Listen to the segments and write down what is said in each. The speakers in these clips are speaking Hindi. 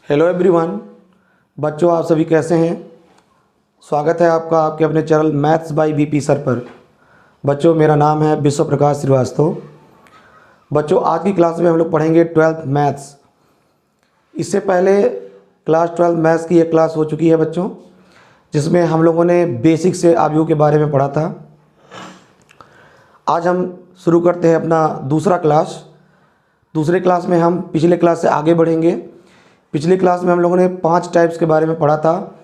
हेलो एवरीवन, बच्चों आप सभी कैसे हैं। स्वागत है आपका आपके अपने channel maths by BP sir पर। बच्चों मेरा नाम है विश्व प्रकाश श्रीवास्तव। बच्चों आज की क्लास में हम लोग पढ़ेंगे 12th मैथ्स। इससे पहले क्लास 12 मैथ्स की एक क्लास हो चुकी है बच्चों, जिसमें हम लोगों ने बेसिक से आव्यूह के बारे में पढ़ा था। आज हम शुरू करते हैं अपना दूसरा क्लास। दूसरे क्लास में हम पिछले क्लास से आगे बढ़ेंगे। पिछली क्लास में हम लोगों ने 5 टाइप्स के बारे में पढ़ा था।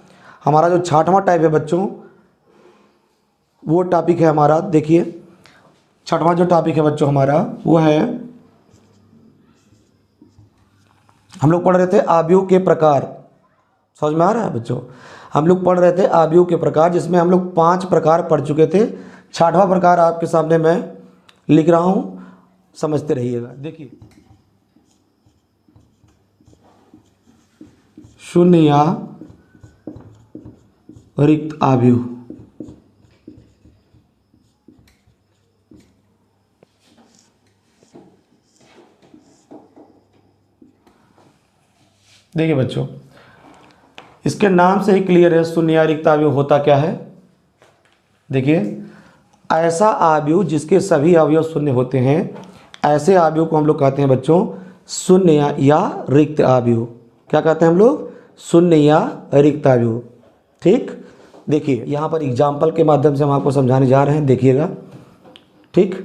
हमारा जो 6वां टाइप है बच्चों, वो टॉपिक है हमारा, देखिए 6वां जो टॉपिक है बच्चों हमारा वो है, हम लोग पढ़ रहे थे आव्यूह के प्रकार। समझ में आ रहा है बच्चों? हम लोग पढ़ रहे थे आव्यूह के प्रकार, जिसमें हम लोग 5 प्रकार पढ़ चुके थे। 6वां प्रकार आपके सामने मैं लिख रहा हूँ, समझते रहिएगा। देखिए शून्य या रिक्त आव्यूह। देखिए बच्चों, इसके नाम से ही क्लियर है शून्य या रिक्त आव्यूह होता क्या है। देखिए, ऐसा आव्यूह जिसके सभी अवयव शून्य होते हैं, ऐसे आव्यूह को हम लोग कहते हैं बच्चों शून्य या रिक्त आव्यूह। क्या कहते हैं हम लोग? शून्य या रिक्त आव्यूह। ठीक, देखिए यहाँ पर एग्जाम्पल के माध्यम से हम आपको समझाने जा रहे हैं, देखिएगा। ठीक,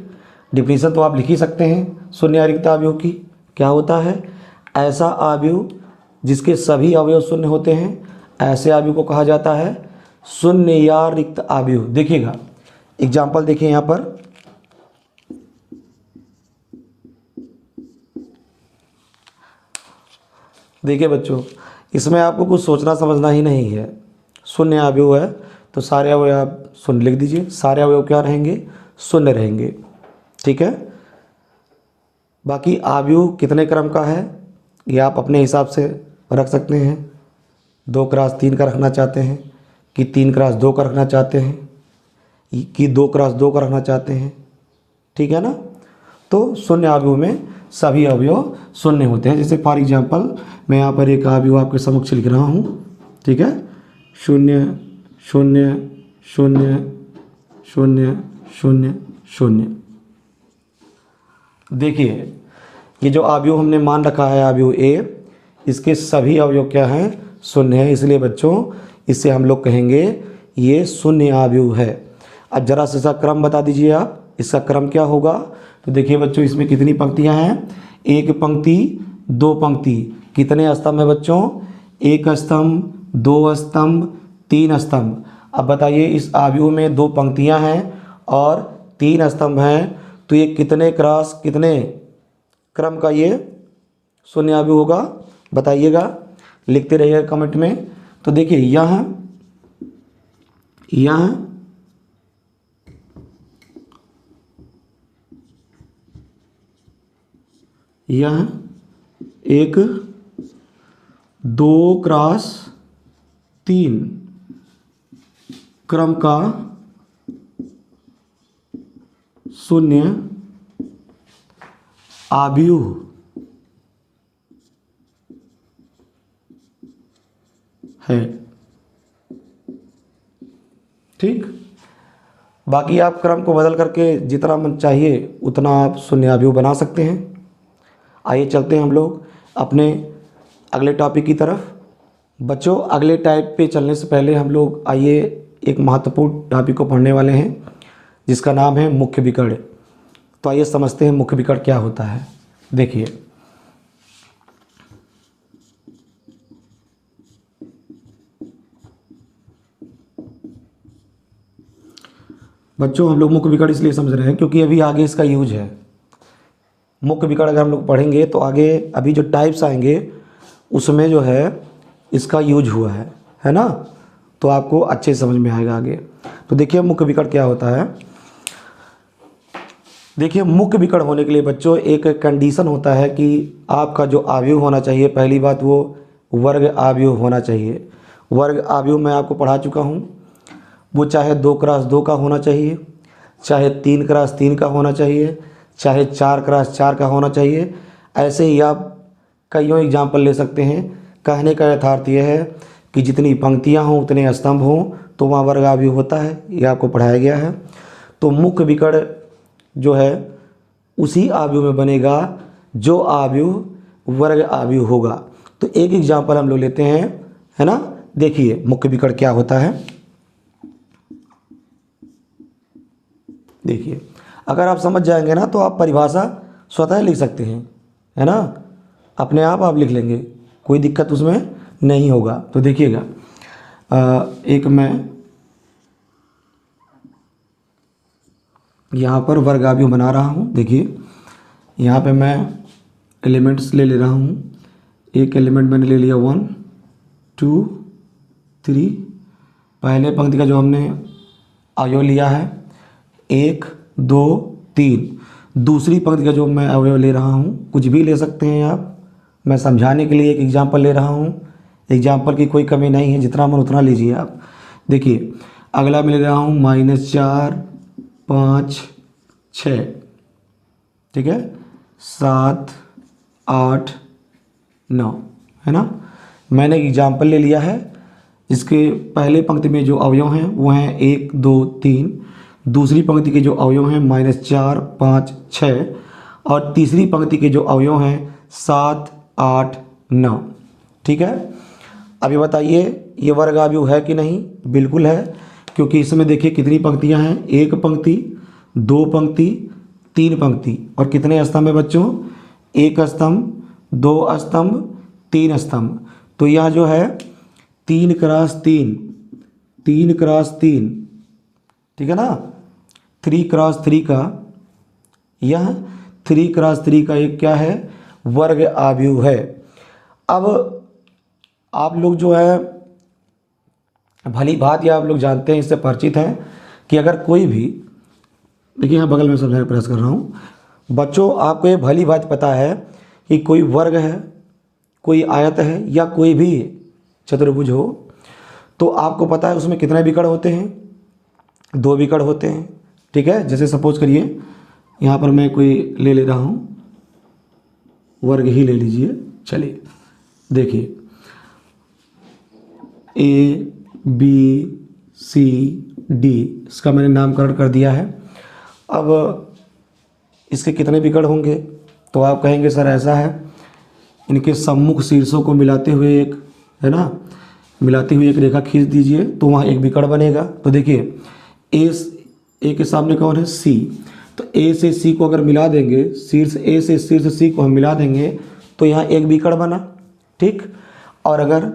डिफिनीशन तो आप लिख ही सकते हैं शून्य या रिक्त आव्यूह की। क्या होता है? ऐसा आव्यूह जिसके सभी अवयव शून्य होते हैं, ऐसे आव्यूह को कहा जाता है शून्य या रिक्त आव्यूह। देखिएगा एग्जाम्पल, देखिए यहाँ पर देखिए बच्चों, इसमें आपको कुछ सोचना समझना ही नहीं है। शून्य आव्यूह है तो सारे अवयव आप शून्य लिख दीजिए। सारे अवयव क्या रहेंगे? शून्य रहेंगे। ठीक है, बाकी आव्यूह कितने क्रम का है ये आप अपने हिसाब से रख सकते हैं। 2x3 का रखना चाहते हैं कि 3x2 का रखना चाहते हैं कि 2x2 का रखना चाहते हैं। ठीक है ना? तो शून्य आव्यूह में सभी अवयव शून्य होते हैं। जैसे फॉर एग्जांपल मैं यहाँ पर एक आव्यूह आपके समक्ष लिख रहा हूँ। ठीक है, 0 0 0 0 0 0। देखिए ये जो आव्यूह हमने मान रखा है आव्यूह ए, इसके सभी अवयव क्या हैं? शून्य है। इसलिए बच्चों इससे हम लोग कहेंगे ये शून्य आव्यूह है। अब जरा से इसका क्रम बता दीजिए आप, इसका क्रम क्या होगा? तो देखिए बच्चों, इसमें कितनी पंक्तियां हैं? 1 पंक्ति 2 पंक्ति। कितने स्तंभ है बच्चों? 1 स्तंभ 2 स्तंभ 3 स्तंभ। अब बताइए इस आव्यूह में 2 पंक्तियां हैं और 3 स्तंभ हैं, तो ये कितने क्रॉस कितने क्रम का ये शून्य आव्यूह होगा? बताइएगा, लिखते रहिएगा कमेंट में। तो देखिए यहाँ यह एक 2x3 क्रम का शून्य आव्यूह है। ठीक, बाकी आप क्रम को बदल करके जितना मन चाहिए उतना आप शून्य आव्यूह बना सकते हैं। आइए चलते हैं हम लोग अपने अगले टॉपिक की तरफ। बच्चों अगले टाइप पे चलने से पहले हम लोग आइए एक महत्वपूर्ण टॉपिक को पढ़ने वाले हैं, जिसका नाम है मुख्य विकर्ण। तो आइए समझते हैं मुख्य विकर्ण क्या होता है। देखिए बच्चों, हम लोग मुख्य विकर्ण इसलिए समझ रहे हैं क्योंकि अभी आगे इसका यूज है। मुख्य विकर्ण अगर हम लोग पढ़ेंगे तो आगे अभी जो टाइप्स आएंगे उसमें जो है इसका यूज हुआ है ना? तो आपको अच्छे समझ में आएगा आगे। तो देखिए मुख्य विकर्ण क्या होता है। देखिए मुख्य विकर्ण होने के लिए बच्चों एक कंडीशन होता है कि आपका जो आव्यूह होना चाहिए, पहली बात वो वर्ग आव्यूह होना चाहिए। वर्ग आव्यूह मैं आपको पढ़ा चुका हूँ। वो चाहे 2x2 का होना चाहिए, चाहे 3x3 का होना चाहिए, चाहे 4x4 का होना चाहिए। ऐसे ही आप कईयों एग्जाम्पल ले सकते हैं कहने का यथार्थ यह है कि जितनी पंक्तियाँ हों उतने स्तंभ हों तो वहाँ वर्ग आव्यूह होता है, ये आपको पढ़ाया गया है। तो मुख्य विकर्ण जो है उसी आव्यूह में बनेगा जो आव्यूह वर्ग आव्यूह होगा। तो एक एग्जाम्पल हम लोग लेते हैं, है ना। देखिए मुख्य विकर्ण क्या होता है। देखिए अगर आप समझ जाएंगे ना तो आप परिभाषा स्वतः लिख सकते हैं, है ना, अपने आप लिख लेंगे, कोई दिक्कत उसमें नहीं होगा। तो देखिएगा एक मैं यहाँ पर वर्ग आव्यूह बना रहा हूँ। देखिए यहाँ पे मैं एलिमेंट्स ले रहा हूँ। एक एलिमेंट मैंने ले लिया 1 2 3, पहले पंक्ति का जो हमने अवयव लिया है 1 2 3, दूसरी पंक्ति का जो मैं अवयव ले रहा हूँ, कुछ भी ले सकते हैं आप, मैं समझाने के लिए एक एग्जाम्पल ले रहा हूँ। एग्जाम्पल की कोई कमी नहीं है, जितना मन उतना लीजिए आप। देखिए अगला मैं ले रहा हूँ -4 5 6, ठीक है, 7 8 9, है ना। मैंने एक एग्जाम्पल ले लिया है। इसके पहले पंक्ति में जो अवयव हैं वो हैं 1 2 3, दूसरी पंक्ति के जो अवयव हैं -4 5 6, और तीसरी पंक्ति के जो अवयव हैं 7 8 9, ठीक है। अभी बताइए ये वर्ग आव्यूह है कि नहीं? बिल्कुल है, क्योंकि इसमें देखिए कितनी पंक्तियां हैं, 1 पंक्ति 2 पंक्ति 3 पंक्ति, और कितने स्तंभ है बच्चों? 1 स्तंभ 2 स्तंभ 3 स्तंभ। तो यह जो है 3 क्रॉस 3 3 क्रॉस 3, ठीक है ना, 3 क्रॉस 3 का, यह 3 क्रॉस 3 का एक क्या है? वर्ग आव्यूह है। अब आप लोग जो है भली बात या आप लोग जानते हैं, इससे परिचित हैं कि अगर कोई भी, देखिए यहाँ बगल में समझाने का प्रयास कर रहा हूँ बच्चों, आपको ये भली बात पता है कि कोई वर्ग है, कोई आयत है, या कोई भी चतुर्भुज हो, तो आपको पता है उसमें कितने विकर्ण होते हैं? 2 विकर्ण होते हैं, ठीक है। जैसे सपोज करिए यहाँ पर मैं कोई ले रहा हूँ, वर्ग ही ले लीजिए, चलिए देखिए A B C D, इसका मैंने नामकरण कर दिया है। अब इसके कितने विकर्ण होंगे? तो आप कहेंगे सर ऐसा है, इनके सम्मुख शीर्षों को मिलाते हुए एक, है ना, मिलाते हुए एक रेखा खींच दीजिए तो वहाँ एक विकर्ण बनेगा। तो देखिए ए के सामने कौन है? C, तो A से C को अगर मिला देंगे, शीर्ष A से शीर्ष C को हम मिला देंगे तो यहाँ एक विकर्ण बना, ठीक। और अगर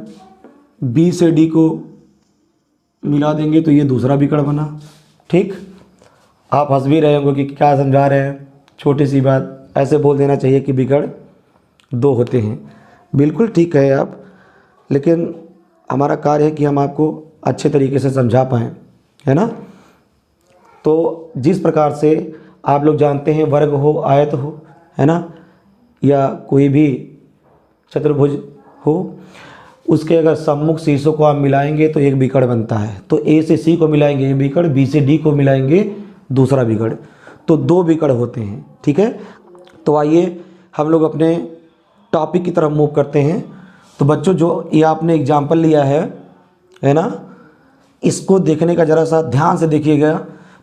B से D को मिला देंगे तो ये दूसरा विकर्ण बना, ठीक। आप हंस भी रहे होंगे कि क्या समझा रहे हैं, छोटी सी बात, ऐसे बोल देना चाहिए कि विकर्ण 2 होते हैं। बिल्कुल ठीक है आप, लेकिन हमारा कार्य है कि हम आपको अच्छे तरीके से समझा पाएँ, है ना। तो जिस प्रकार से आप लोग जानते हैं वर्ग हो, आयत हो, है ना, या कोई भी चतुर्भुज हो, उसके अगर सम्मुख शीर्षों को आप मिलाएंगे तो एक विकर्ण बनता है। तो A से C को मिलाएंगे एक विकर्ण, B से D को मिलाएंगे दूसरा विकर्ण, तो 2 विकर्ण होते हैं, ठीक है। तो आइए हम लोग अपने टॉपिक की तरफ मूव करते हैं। तो बच्चों जो ये आपने एग्जाम्पल लिया है ना, इसको देखने का ज़रा सा ध्यान से देखिएगा।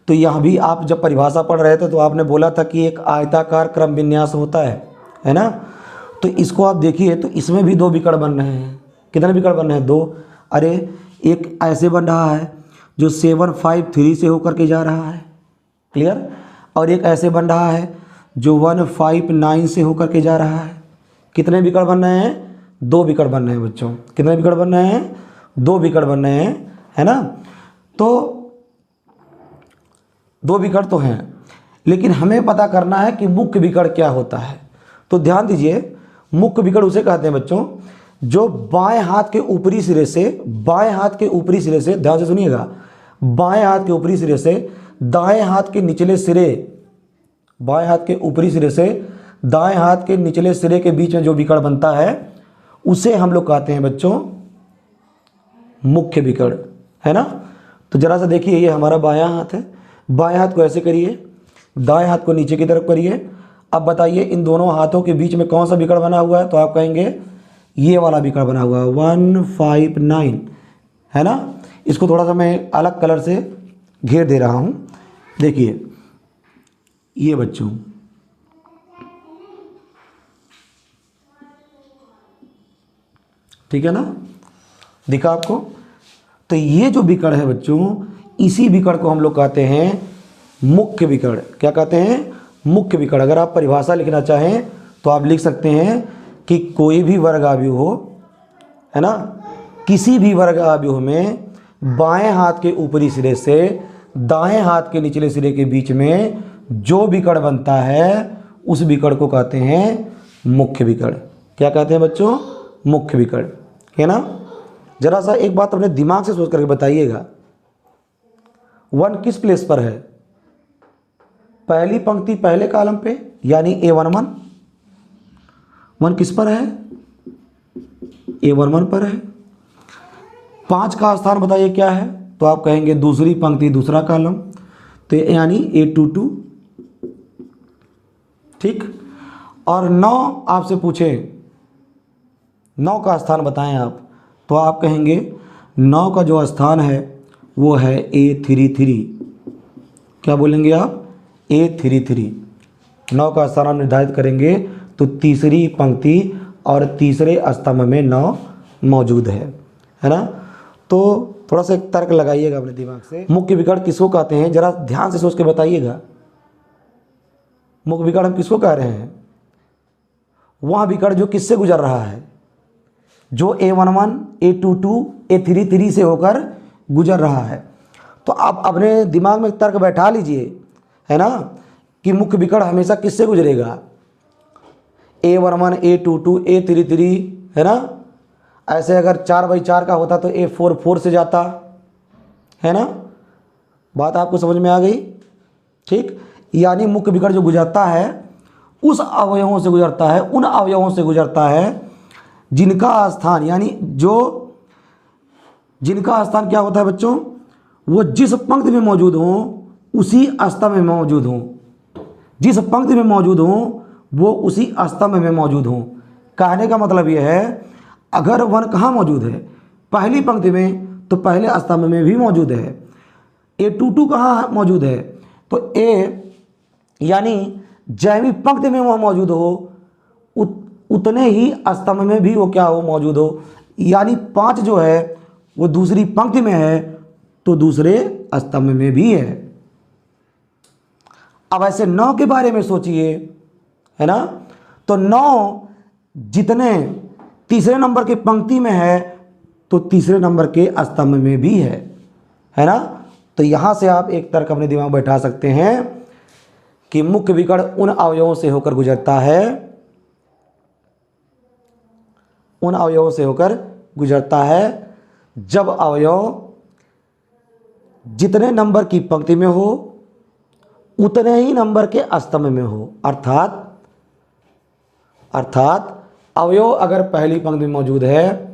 तो यहाँ भी आप जब परिभाषा पढ़ रहे थे तो आपने बोला था कि एक आयताकार क्रम विन्यास होता है ना। तो इसको आप देखिए तो इसमें भी 2 विकर्ण बन रहे हैं। कितने विकर्ण बन रहे हैं? 2। अरे एक ऐसे बन रहा है जो 7 5 3 से होकर के जा रहा है, क्लियर, और एक ऐसे बन रहा है जो 1 5 9 से होकर के जा रहा है। कितने विकर्ण बन रहे हैं? 2 विकर्ण बन रहे हैं बच्चों। कितने विकर्ण बन रहे हैं? 2 विकर्ण बन रहे हैं, है ना। तो 2 विकर्ण तो हैं, लेकिन हमें पता करना है कि मुख्य विकर्ण क्या होता है। तो ध्यान दीजिए, मुख्य विकर्ण उसे कहते हैं बच्चों जो बाएं हाथ के ऊपरी सिरे से, बाएं हाथ के ऊपरी सिरे से, ध्यान से सुनिएगा, बाएं हाथ के ऊपरी सिरे से दाएं हाथ के निचले सिरे, बाएं हाथ के ऊपरी सिरे से दाएं हाथ के निचले सिरे के बीच में जो विकर्ण बनता है उसे हम लोग कहते हैं बच्चों मुख्य विकर्ण, है ना। तो जरा सा देखिए, ये हमारा बायां हाथ है, बाएं हाथ को ऐसे करिए, दाएं हाथ को नीचे की तरफ करिए। अब बताइए इन दोनों हाथों के बीच में कौन सा विकर्ण बना हुआ है? तो आप कहेंगे ये वाला विकर्ण बना हुआ है 159, है ना। इसको थोड़ा सा मैं अलग कलर से घेर दे रहा हूँ। देखिए ये बच्चों, ठीक है ना, दिखा आपको। तो ये जो विकर्ण है बच्चों, इसी विकर्ण को हम लोग कहते हैं मुख्य विकर्ण। क्या कहते हैं? मुख्य विकर्ण। अगर आप परिभाषा लिखना चाहें तो आप लिख सकते हैं कि कोई भी वर्ग आव्यूह हो, है ना, किसी भी वर्ग आव्यूह में बाएं हाथ के ऊपरी सिरे से दाएं हाथ के निचले सिरे के बीच में जो विकर्ण बनता है उस विकर्ण को कहते हैं मुख्य विकर्ण। क्या कहते हैं बच्चों? मुख्य विकर्ण, है ना। जरा सा एक बात अपने दिमाग से सोच करके बताइएगा, 1 किस प्लेस पर है? पहली पंक्ति पहले कॉलम पे, यानी A11। 1 किस पर है? A11 पर है। 5 का स्थान बताइए क्या है? तो आप कहेंगे दूसरी पंक्ति दूसरा कॉलम, तो यानी A22, ठीक। और 9 आपसे पूछे 9 का स्थान बताएं आप, तो आप कहेंगे 9 का जो स्थान है वो है A33। क्या बोलेंगे आप? A33। 9 का स्थान निर्धारित करेंगे तो तीसरी पंक्ति और तीसरे स्तंभ में 9 मौजूद है ना। तो थोड़ा सा एक तर्क लगाइएगा अपने दिमाग से। मुख्य विकर्ण किसको कहते हैं? जरा ध्यान से सोच के बताइएगा। मुख्य विकर्ण हम किसको कह रहे हैं? वह विकर्ण जो किससे गुजर रहा है, जो A11, A22, A33 से होकर गुजर रहा है। तो आप अपने दिमाग में तर्क बैठा लीजिए, है ना, कि मुख्य विकर्ण हमेशा किससे गुजरेगा? A11, A22, A33, है ना। ऐसे अगर 4/4 का होता तो A44 से जाता, है ना। बात आपको समझ में आ गई? ठीक। यानी मुख्य विकर्ण जो गुजरता है उस अवयवों से गुजरता है, उन अवयवों से गुजरता है जिनका स्थान, यानी जिनका स्थान क्या होता है बच्चों? वो जिस पंक्ति में मौजूद हो उसी स्तंभ में मौजूद हो। जिस पंक्ति में मौजूद हो वो उसी स्तंभ में मौजूद हो। कहने का मतलब यह है, अगर 1 कहाँ मौजूद है? पहली पंक्ति में, तो पहले स्तंभ में भी मौजूद है। A22 कहाँ मौजूद है? तो यानी जैवी पंक्ति में वह मौजूद हो उतने ही स्तंभ में भी वो क्या हो? मौजूद हो। यानी 5 जो है वो दूसरी पंक्ति में है तो दूसरे स्तंभ में भी है। अब ऐसे 9 के बारे में सोचिए, है ना। तो 9 जितने तीसरे नंबर के पंक्ति में है तो तीसरे नंबर के स्तंभ में भी है ना। तो यहां से आप एक तर्क अपने दिमाग में बैठा सकते हैं कि मुख्य विकर्ण उन अवयवों से होकर गुजरता है, उन अवयवों से होकर गुजरता है जब अवयव जितने नंबर की पंक्ति में हो उतने ही नंबर के स्तंभ में हो। अर्थात अवयव अगर पहली पंक्ति में मौजूद है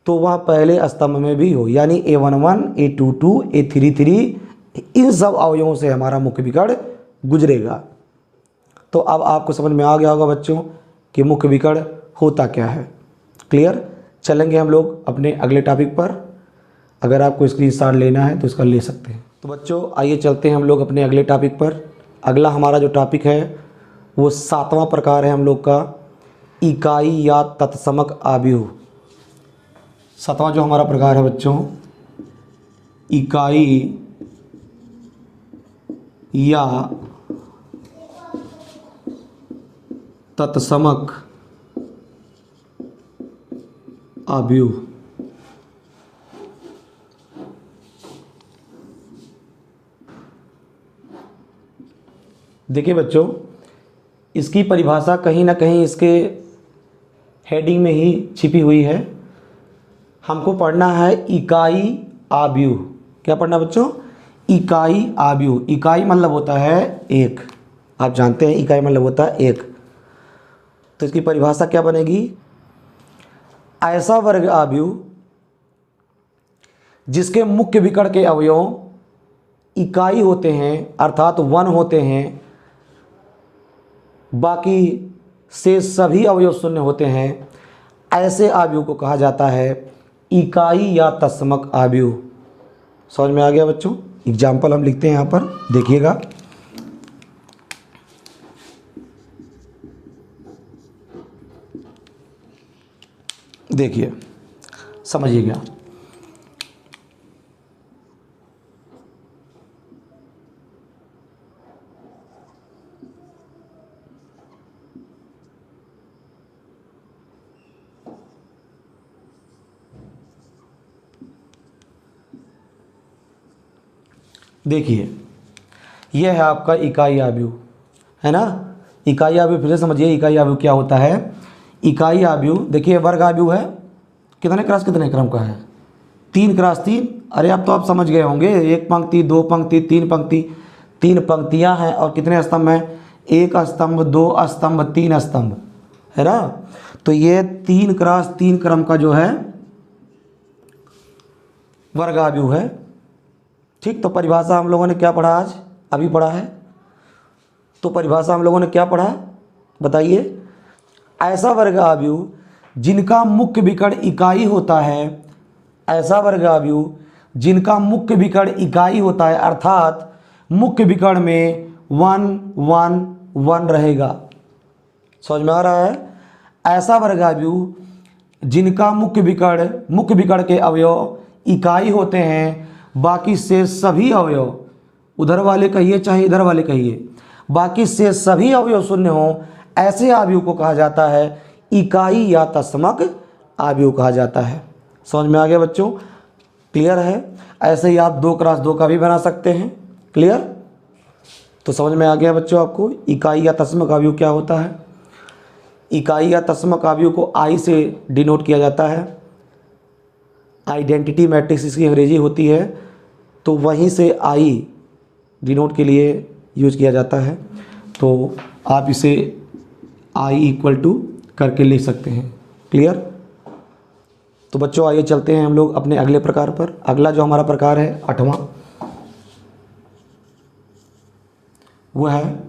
तो वह पहले स्तंभ में भी हो, यानी A11, A22, A33 इन सब अवयवों से हमारा मुख्य विकर्ण गुजरेगा। तो अब आपको समझ में आ गया होगा बच्चों कि मुख्य विकर्ण होता क्या है। क्लियर? चलेंगे हम लोग अपने अगले टॉपिक पर। अगर आपको स्क्रीनशॉट लेना है तो इसका ले सकते हैं। तो बच्चों आइए चलते हैं हम लोग अपने अगले टॉपिक पर। अगला हमारा जो टॉपिक है वो 7वां प्रकार है हम लोग का, इकाई या तत्समक आव्यूह। 7वां जो हमारा प्रकार है बच्चों, इकाई या तत्समक आव्यूह। देखिए बच्चों, इसकी परिभाषा कहीं ना कहीं इसके हेडिंग में ही छिपी हुई है। हमको पढ़ना है इकाई आव्यूह। क्या पढ़ना बच्चों? इकाई आव्यूह। इकाई मतलब होता है एक, आप जानते हैं इकाई मतलब होता है एक। तो इसकी परिभाषा क्या बनेगी? ऐसा वर्ग आव्यूह जिसके मुख्य विकर्ण के अवयव इकाई होते हैं, अर्थात 1 होते हैं, बाकी से सभी अवयव शून्य होते हैं, ऐसे अवयव को कहा जाता है इकाई या तत्समक अवयव। समझ में आ गया बच्चों? एग्जाम्पल हम लिखते हैं यहाँ पर, देखिएगा। देखिए, समझिएगा। देखिए, यह है आपका इकाई अवयव, है ना। इकाई अवयव फिर से समझिए, इकाई अवयव क्या होता है। इकाई अवयव देखिए, वर्ग अवयव है, कितने क्रॉस कितने क्रम का है, 3 क्रॉस 3। अरे अब तो आप समझ गए होंगे, 1 पंक्ति 2 पंक्ति 3 पंक्ति, 3 पंक्तियां हैं और कितने स्तंभ हैं, 1 स्तंभ 2 स्तंभ 3 स्तंभ, है ना। तो ये 3 क्रॉस 3 क्रम का जो है वर्ग अवयव है। ठीक, तो परिभाषा हम लोगों ने क्या पढ़ा आज, अभी पढ़ा है। तो परिभाषा हम लोगों ने क्या पढ़ा बताइए। ऐसा वर्ग अवयव जिनका मुख्य विकर्ण इकाई होता है, ऐसा वर्ग अवयव जिनका मुख्य विकर्ण इकाई होता है, अर्थात मुख्य विकर्ण में 1 1 1 रहेगा। समझ में आ रहा है। ऐसा वर्ग अवयव जिनका मुख्य विकर्ण के अवयव इकाई होते हैं, बाकी से सभी अवयव, उधर वाले कहिए चाहे इधर वाले कहिए, बाकी से सभी अवयव शून्य हो, ऐसे अवयव को कहा जाता है इकाई या तत्समक अवयव कहा जाता है। समझ में आ गया बच्चों? क्लियर है। ऐसे ही आप 2 क्रॉस 2 का भी बना सकते हैं। क्लियर? तो समझ में आ गया बच्चों आपको इकाई या तत्समक अवयव क्या होता है। इकाई या तत्समक अवयव को आई से डिनोट किया जाता है। आइडेंटिटी मैट्रिक्स इसकी अंग्रेजी होती है, तो वहीं से आई डिनोट के लिए यूज किया जाता है। तो आप इसे आई इक्वल टू करके लिख सकते हैं। क्लियर? तो बच्चों आइए चलते हैं हम लोग अपने अगले प्रकार पर। अगला जो हमारा प्रकार है 8वां, वह है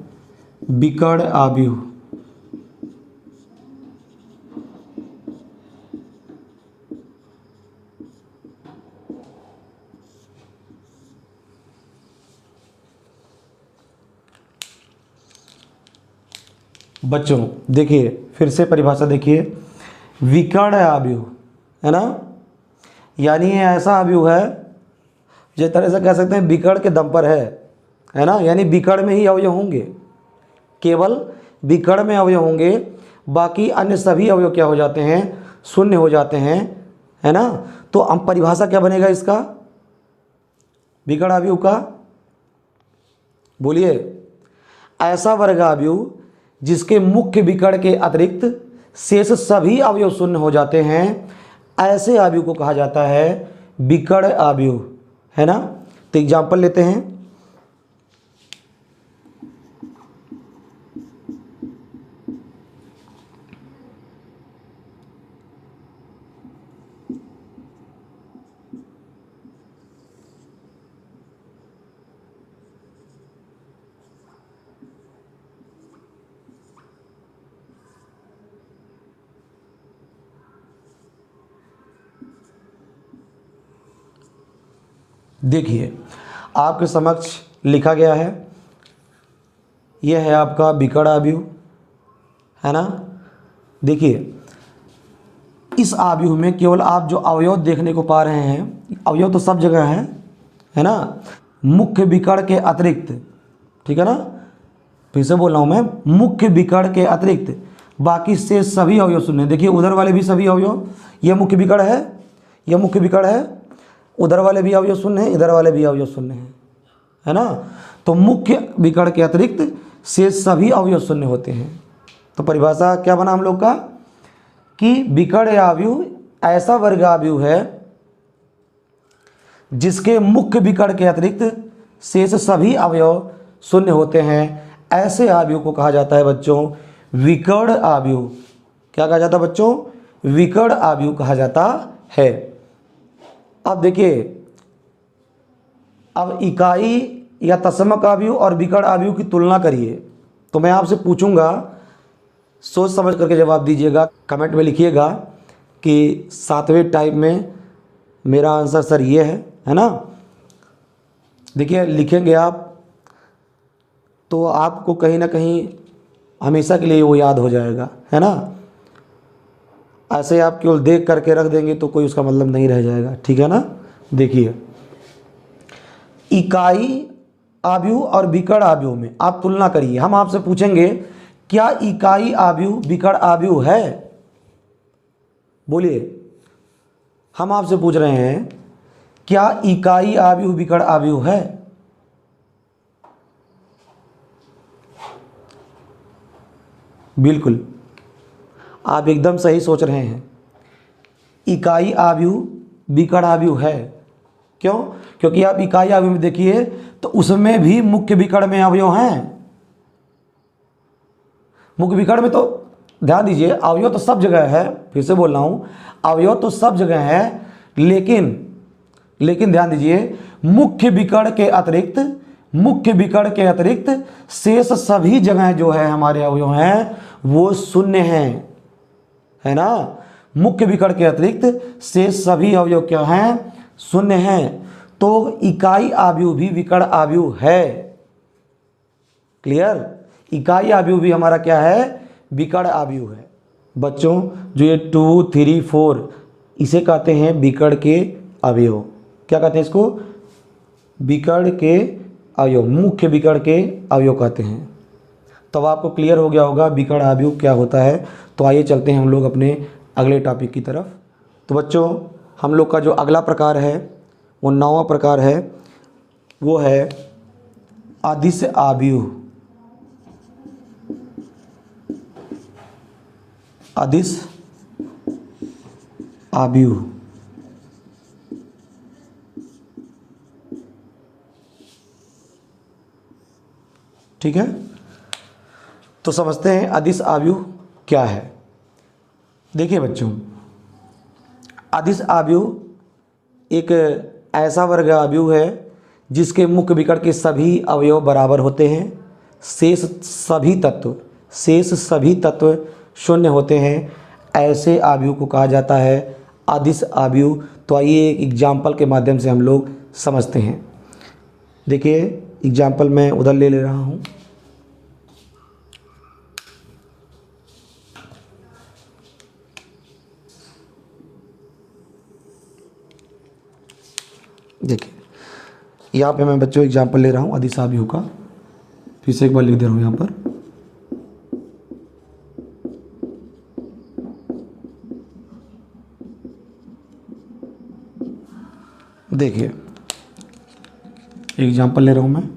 विकर्ण अवयव। बच्चों देखिए, फिर से परिभाषा देखिए, विकर्ण अवयव, है ना, यानी ये ऐसा अवयव है जिस तरह से कह सकते हैं विकर्ण के दम पर है ना, यानी विकर्ण में ही अवयव होंगे, केवल विकर्ण में अवयव होंगे, बाकी अन्य सभी अवयव क्या हो जाते हैं, शून्य हो जाते हैं, है ना। तो हम परिभाषा क्या बनेगा इसका, विकर्ण अवयव का, बोलिए। ऐसा वर्ग अवयव जिसके मुख्य विकर्ण के अतिरिक्त शेष सभी अवयव शून्य हो जाते हैं, ऐसे अवयव को कहा जाता है विकर्ण अवयव, है ना। तो एग्जाम्पल लेते हैं। देखिए, आपके समक्ष लिखा गया है, यह है आपका विकर्ण अवयव, है ना। देखिए, इस अवयव में केवल आप जो अवयव देखने को पा रहे हैं, अवयव तो सब जगह है ना, मुख्य विकर्ण के अतिरिक्त, ठीक है ना, फिर से बोल रहा हूँ मैं, मुख्य विकर्ण के अतिरिक्त बाकी से सभी अवयव शून्य। देखिए उधर वाले भी सभी अवयव, यह मुख्य विकर्ण है, यह मुख्य विकर्ण है, उधर वाले भी अवयव शून्य हैं, इधर वाले भी अवयव शून्य हैं, है ना। तो मुख्य विकर्ण के अतिरिक्त से सभी अवयव शून्य होते हैं। तो परिभाषा क्या बना हम लोग का कि विकर्ण अवयव ऐसा वर्ग अवयव है जिसके मुख्य विकर्ण के अतिरिक्त शेष सभी अवयव शून्य होते हैं, ऐसे अवयव को कहा जाता है बच्चों विकर्ण अवयव। क्या कहा जाता है बच्चों, विकर्ण अवयव कहा जाता है। अब देखिए, अब इकाई या तत्समक अवयव और विकर्ण अवयव की तुलना करिए। तो मैं आपसे पूछूंगा, सोच समझ करके जवाब दीजिएगा, कमेंट में लिखिएगा कि 7वें टाइप में मेरा आंसर सर ये है ना। देखिए लिखेंगे आप तो आपको कहीं ना कहीं हमेशा के लिए वो याद हो जाएगा, है ना। ऐसे आप केवल देख करके रख देंगे तो कोई उसका मतलब नहीं रह जाएगा, ठीक है ना। देखिए इकाई आव्यूह और विकर्ण आव्यूह में आप तुलना करिए। हम आपसे पूछेंगे क्या इकाई आव्यूह विकर्ण आव्यूह है? बोलिए, हम आपसे पूछ रहे हैं क्या इकाई आव्यूह विकर्ण आव्यूह है? बिल्कुल, आप एकदम सही सोच रहे हैं। इकाई आव्यूह विकर्ण आव्यूह है। क्यों? क्योंकि आप इकाई आव्यूह में देखिए तो उसमें भी मुख्य विकर्ण में अवयव हैं। मुख्य विकर्ण में तो ध्यान दीजिए, अवयव तो सब जगह है, फिर से बोल रहा हूं, अवयव तो सब जगह है, लेकिन ध्यान दीजिए मुख्य विकर्ण के अतिरिक्त शेष सभी जगह जो है हमारे अवयव हैं वो शून्य हैं, है ना। मुख्य विकर्ण के अतिरिक्त शेष सभी अवयव क्या हैं? शून्य हैं। तो इकाई आव्यूह भी विकर्ण आव्यूह है। क्लियर? इकाई आव्यूह भी हमारा क्या है? विकर्ण आव्यूह है। बच्चों जो ये 2, 3, 4 इसे कहते हैं विकर्ण के अवयव। क्या कहते हैं इसको? विकर्ण के अवयव, मुख्य विकर्ण के अवयव कहते हैं। तब आपको क्लियर हो गया होगा विकर्ण आव्यूह क्या होता है। तो आइए चलते हैं हम लोग अपने अगले टॉपिक की तरफ। तो बच्चों हम लोग का जो अगला प्रकार है वो 9वां प्रकार है, वो है अदिश आव्यूह। अदिश आव्यूह, ठीक है। तो समझते हैं अदिश आव्यूह क्या है। देखिए बच्चों, अदिश आव्यूह एक ऐसा वर्ग आव्यूह है जिसके मुख्य विकर्ण के सभी अवयव बराबर होते हैं, शेष सभी तत्व शून्य होते हैं। ऐसे आव्यूह को कहा जाता है अदिश आव्यूह। तो आइए एक एग्जाम्पल के माध्यम से हम लोग समझते हैं। देखिए एग्जाम्पल मैं उधर ले रहा हूँ। देखिए यहाँ पे मैं बच्चों एग्जाम्पल ले रहा हूँ अदिश आव्यूह का। फिर से एक बार लिख दे रहा हूँ यहाँ पर। देखिए एग्जाम्पल ले रहा हूँ मैं।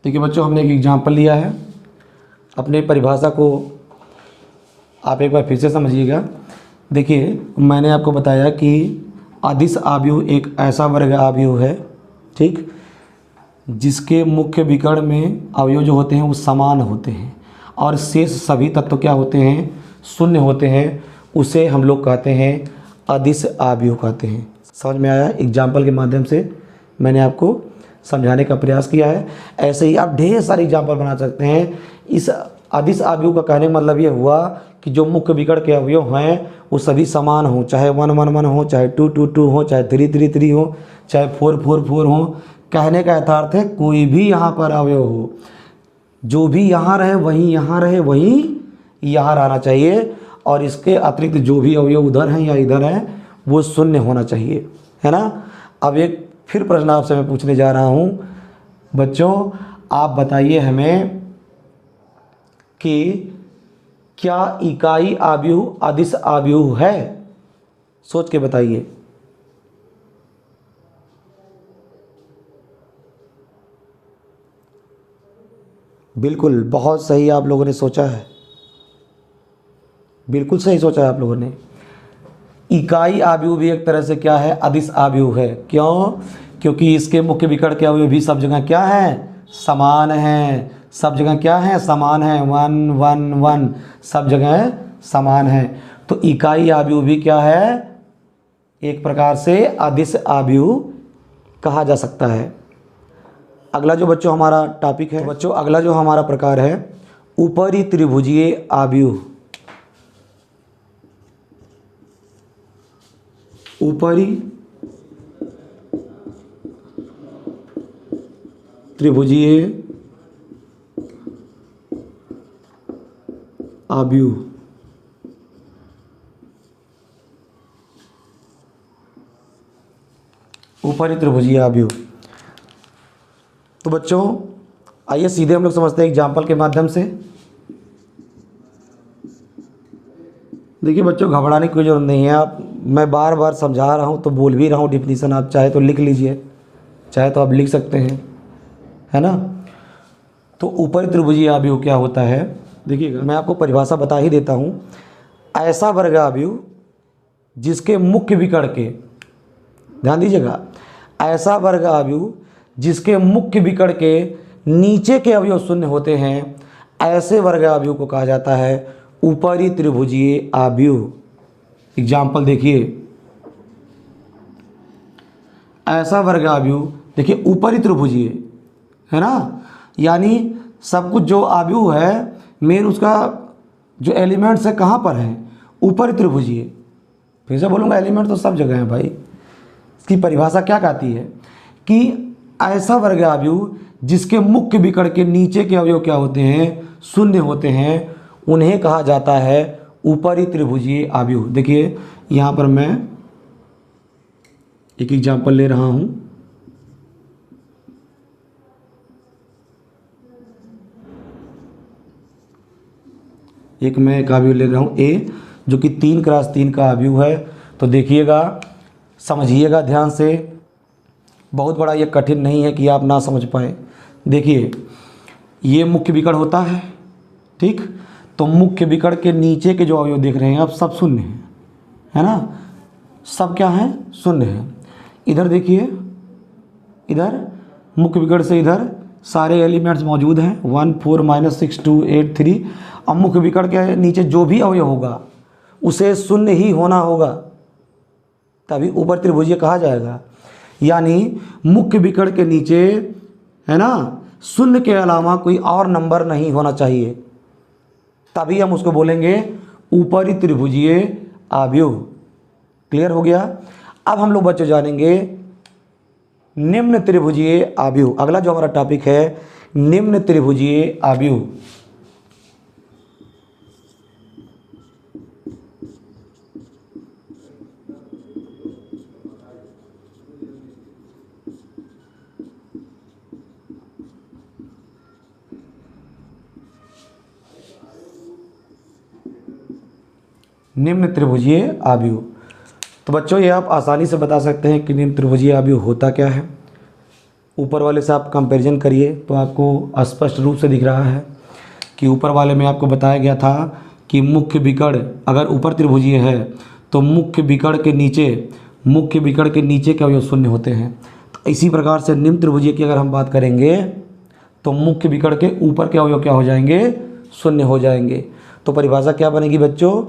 देखिए बच्चों हमने एक एग्जाम्पल लिया है। अपने परिभाषा को आप एक बार फिर से समझिएगा। देखिए मैंने आपको बताया कि अदिश आव्यूह एक ऐसा वर्ग आव्यूह है, ठीक, जिसके मुख्य विकर्ण में अवयव जो होते हैं वो समान होते हैं और शेष सभी तत्व क्या होते हैं? शून्य होते हैं। उसे हम लोग कहते हैं अदिश आव्यूह कहते हैं। समझ में आया? एग्जाम्पल के माध्यम से मैंने आपको समझाने का प्रयास किया है। ऐसे ही आप ढेर सारे एग्जाम्पल बना सकते हैं। इस अदिश आव्यूह का कहने का मतलब ये हुआ कि जो मुख्य विकर्ण के अवयव हैं वो सभी समान हों, चाहे 1, 1, 1 हो, चाहे 2, 2, 2 हो, चाहे 3, 3, 3 हो, चाहे 4, 4, 4 हो। कहने का यथार्थ है कोई भी यहाँ पर अवयव हो, जो भी यहाँ रहे वहीं यहाँ रहे, वहीं यहाँ रहना चाहिए, और इसके अतिरिक्त जो भी अवयव उधर हैं या इधर हैं वो शून्य होना चाहिए, है ना। अब एक फिर प्रश्न आपसे मैं पूछने जा रहा हूँ। बच्चों आप बताइए हमें कि क्या इकाई आव्यूह अदिश आव्यूह है? सोच के बताइए। बिल्कुल, बहुत सही आप लोगों ने सोचा है, बिल्कुल सही सोचा है आप लोगों ने। इकाई आव्यूह भी एक तरह से क्या है? अदिश आव्यूह है। क्यों? क्योंकि इसके मुख्य विकर्ण के अवयव भी सब जगह क्या हैं? समान हैं। सब जगह क्या है, समान है, 1 1 1, सब जगह समान है। तो इकाई आव्यूह भी क्या है, एक प्रकार से अदिश आव्यूह कहा जा सकता है। अगला जो बच्चों हमारा टॉपिक है, तो बच्चों अगला जो हमारा प्रकार है ऊपरी त्रिभुजीय आव्यूह। ऊपरी त्रिभुजीय आव्यूह। ऊपरी त्रिभुजीय आव्यूह। तो बच्चों आइए सीधे हम लोग समझते हैं एग्जाम्पल के माध्यम से। देखिए बच्चों, घबराने की कोई ज़रूरत नहीं है। आप, मैं बार बार समझा रहा हूँ तो बोल भी रहा हूँ डिफिनीसन, आप चाहे तो लिख लीजिए, चाहे तो आप लिख सकते हैं, है ना। तो ऊपरी त्रिभुजीय आव्यूह क्या होता है, देखिएगा मैं आपको परिभाषा बता ही देता हूँ। ऐसा वर्ग आव्यूह जिसके मुख्य विकर्ण के, ध्यान दीजिएगा, ऐसा वर्ग आव्यूह जिसके मुख्य विकर्ण के नीचे के अवयव शून्य होते हैं, ऐसे वर्ग आव्यूह को कहा जाता है ऊपरी त्रिभुजीय आव्यूह। एग्जाम्पल देखिए, ऐसा वर्ग आव्यूह, देखिए ऊपरी त्रिभुजीय है ना, यानी सब कुछ जो आव्यूह है मेन उसका जो एलिमेंट्स है कहाँ पर है, ऊपरी त्रिभुजीय। फिर से बोलूँगा, एलिमेंट तो सब जगह है भाई। इसकी परिभाषा क्या कहती है कि ऐसा वर्ग आव्यूह जिसके मुख्य विकर्ण के नीचे के अवयव क्या होते हैं, शून्य होते हैं, उन्हें कहा जाता है ऊपरी त्रिभुजीय आव्यूह। देखिए यहाँ पर मैं एक एग्जाम्पल ले रहा हूँ। एक मैं एक आव्यूह ले रहा हूँ ए, जो कि 3x3 का आव्यूह है। तो देखिएगा, समझिएगा ध्यान से, बहुत बड़ा ये कठिन नहीं है कि आप ना समझ पाए। देखिए ये मुख्य विकर्ण होता है, ठीक। तो मुख्य विकर्ण के नीचे के जो अवयव देख रहे हैं आप, सब शून्य हैं, है ना, सब क्या है, शून्य है। इधर देखिए, इधर मुख्य विकर्ण से इधर सारे एलिमेंट्स मौजूद हैं, 1 4 -6 2 8 3। अब मुख्य विकर्ण के नीचे जो भी अवयव होगा उसे शून्य ही होना होगा, तभी ऊपर त्रिभुजीय कहा जाएगा। यानी मुख्य विकर्ण के नीचे, है ना, शून्य के अलावा कोई और नंबर नहीं होना चाहिए, तभी हम उसको बोलेंगे ऊपरी त्रिभुजीय आव्यूह। क्लियर हो गया। अब हम लोग बच्चे जानेंगे निम्न त्रिभुजीय आव्यूह। अगला जो हमारा टॉपिक है निम्न त्रिभुजीय आव्यूह। निम्न त्रिभुजीय आव्यूह। तो बच्चों ये आप आसानी से बता सकते हैं कि निम्न त्रिभुजीय आव्यूह होता क्या है। ऊपर वाले से आप कंपैरिजन करिए तो आपको स्पष्ट रूप से दिख रहा है कि ऊपर वाले में आपको बताया गया था कि मुख्य विकर्ण अगर ऊपर त्रिभुजीय है तो मुख्य विकर्ण के नीचे के अवयव शून्य होते हैं। तो इसी प्रकार से निम्न त्रिभुजीय की अगर हम बात करेंगे तो मुख्य विकर्ण के ऊपर के अवयव क्या हो जाएंगे, शून्य हो जाएंगे। तो परिभाषा क्या बनेगी बच्चों,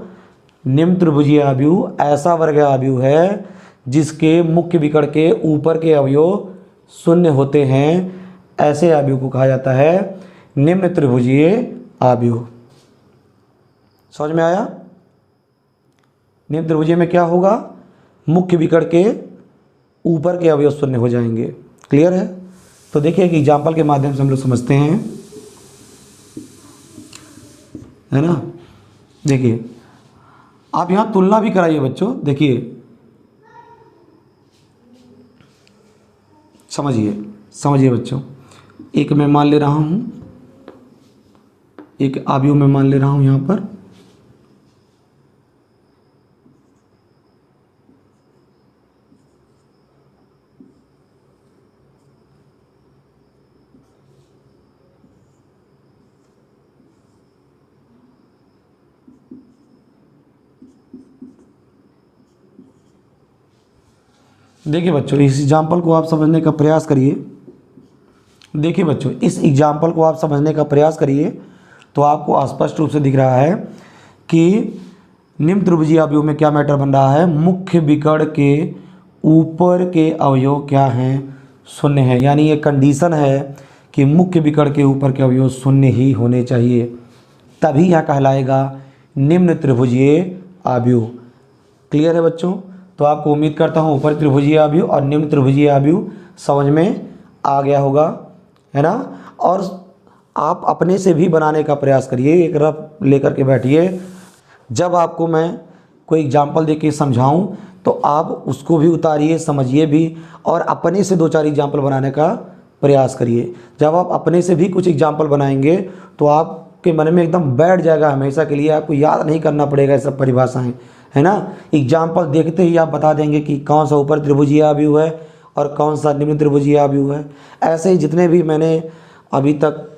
निम्न त्रिभुजीय आव्यूह ऐसा वर्ग आव्यूह है जिसके मुख्य विकर्ण के ऊपर के अवयव शून्य होते हैं, ऐसे आव्यूह को कहा जाता है निम्न त्रिभुजीय आव्यूह। समझ में आया। निम्न त्रिभुजीय में क्या होगा, मुख्य विकर्ण के ऊपर के अवयव शून्य हो जाएंगे। क्लियर है। तो देखिए एक एग्जाम्पल के माध्यम से हम लोग समझते हैं, है ना। देखिए आप यहाँ तुलना भी कराइए बच्चों। देखिए समझिए बच्चों, एक मैं मान ले रहा हूँ, एक आव्यूह में मान ले रहा हूँ यहाँ पर, देखिए बच्चों इस एग्जाम्पल को आप समझने का प्रयास करिए। देखिए बच्चों, इस एग्जाम्पल को आप समझने का प्रयास करिए तो आपको स्पष्ट रूप से दिख रहा है कि निम्न त्रिभुजीय अवयव में क्या मैटर बन रहा है, मुख्य विकर्ण के ऊपर के अवयव क्या हैं, शून्य है। यानी ये कंडीशन है कि मुख्य विकर्ण के ऊपर के अवयव शून्य ही होने चाहिए, तभी यह कहलाएगा निम्न त्रिभुजीय अवयव। क्लियर है बच्चों? तो आपको उम्मीद करता हूँ ऊपर त्रिभुजीय अवयव और निम्न त्रिभुजीय अवयव समझ में आ गया होगा, है ना। और आप अपने से भी बनाने का प्रयास करिए, एक रफ लेकर के बैठिए। जब आपको मैं कोई एग्जाम्पल दे के समझाऊँ तो आप उसको भी उतारिए, समझिए भी, और अपने से 2-4 एग्जाम्पल बनाने का प्रयास करिए। जब आप अपने से भी कुछ एग्जाम्पल बनाएंगे तो आपके मन में एकदम बैठ जाएगा हमेशा के लिए, आपको याद नहीं करना पड़ेगा ये सब परिभाषाएं, है ना। एग्जाम्पल देखते ही आप बता देंगे कि कौन सा ऊपर त्रिभुजीय अवयव है और कौन सा निम्न त्रिभुजीय अवयव है। ऐसे ही जितने भी मैंने अभी तक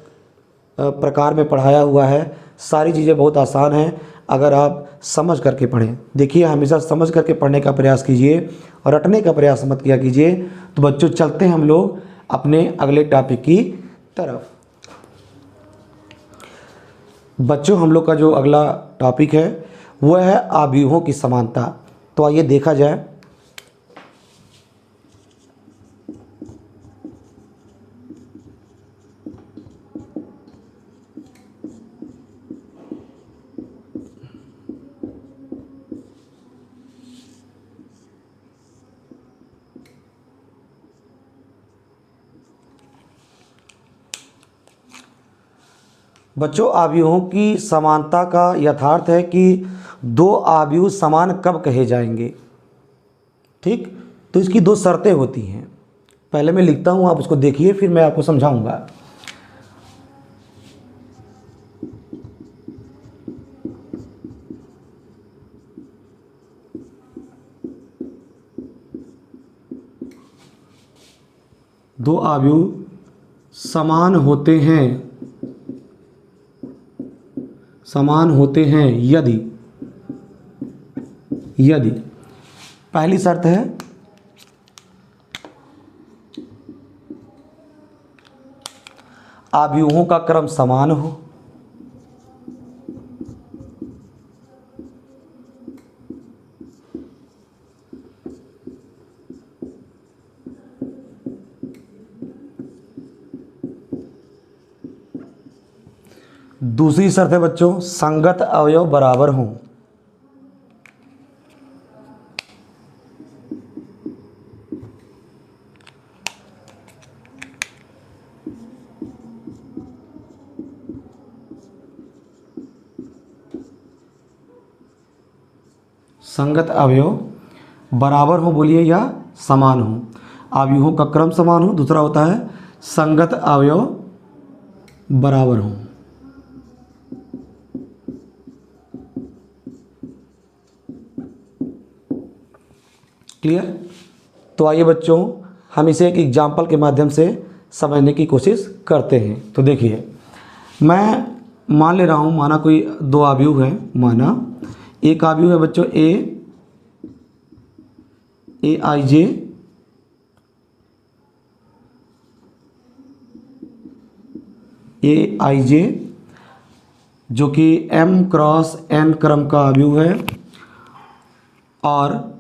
प्रकार में पढ़ाया हुआ है, सारी चीज़ें बहुत आसान हैं अगर आप समझ करके पढ़ें। देखिए, हमेशा समझ करके पढ़ने का प्रयास कीजिए और रटने का प्रयास मत किया कीजिए। तो बच्चों, चलते हैं हम लोग अपने अगले टॉपिक की तरफ। बच्चों, हम लोग का जो अगला टॉपिक है वह है अवयवों की समानता। तो आइए देखा जाए। बच्चों, अवयवों की समानता का यथार्थ है कि दो अवयव समान कब कहे जाएंगे। ठीक, तो इसकी 2 शर्तें होती हैं। पहले मैं लिखता हूं, आप उसको देखिए, फिर मैं आपको समझाऊंगा। दो अवयव समान होते हैं, समान होते हैं यदि पहली शर्त है अवयवों का क्रम समान हो। दूसरी शर्त है बच्चों, संगत अवयव बराबर हों। संगत अवयव बराबर हो, बोलिए, या समान हो। अवयवों का क्रम समान हो, दूसरा होता है संगत अवयव बराबर हो। क्लियर? तो आइए बच्चों, हम इसे एक एग्जाम्पल के माध्यम से समझने की कोशिश करते हैं। तो देखिए, मैं मान ले रहा हूँ, माना कोई 2 अवयव है। माना एक अवयव है बच्चों ए आई जे, जो कि m क्रॉस n क्रम का अवयव है, और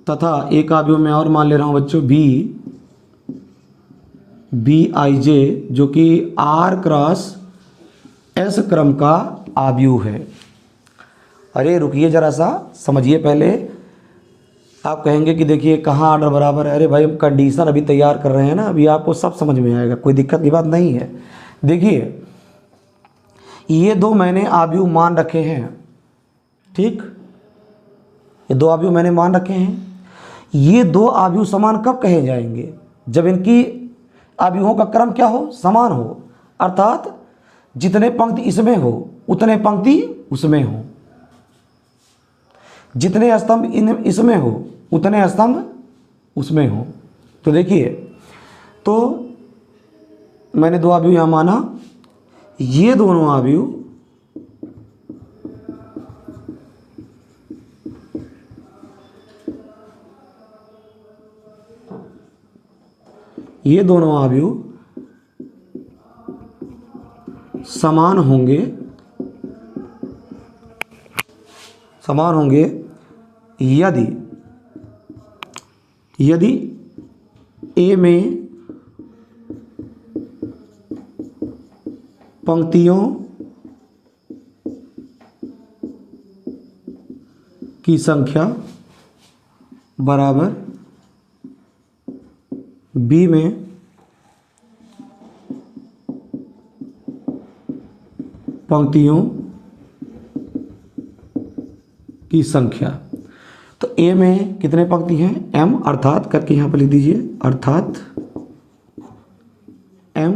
तथा एक अवयव में और मान ले रहा हूँ बच्चों बी आई जे, जो कि r क्रॉस s क्रम का अवयव है। अरे रुकिए जरा सा, समझिए पहले। आप कहेंगे कि देखिए कहाँ ऑर्डर बराबर है। अरे भाई, हम कंडीशन अभी तैयार कर रहे हैं ना, अभी आपको सब समझ में आएगा, कोई दिक्कत की बात नहीं है। देखिए, ये 2 मैंने अवयव मान रखे हैं। ठीक, ये 2 अवयव मैंने मान रखे हैं। ये 2 अवयव समान कब कहे जाएंगे? जब इनकी अवयवों का क्रम क्या हो? समान हो। अर्थात जितने पंक्ति इसमें हो उतने पंक्ति उसमें हो, जितने स्तंभ इसमें हो उतने स्तंभ उसमें हो। तो देखिए, तो मैंने 2 अवयव यहाँ माना, ये दोनों अवयव ये दोनों अवयव समान होंगे यदि ए में पंक्तियों की संख्या बराबर बी में पंक्तियों की संख्या। तो ए में कितने पंक्ति हैं? m, अर्थात करके यहाँ पर लिख दीजिए, अर्थात m,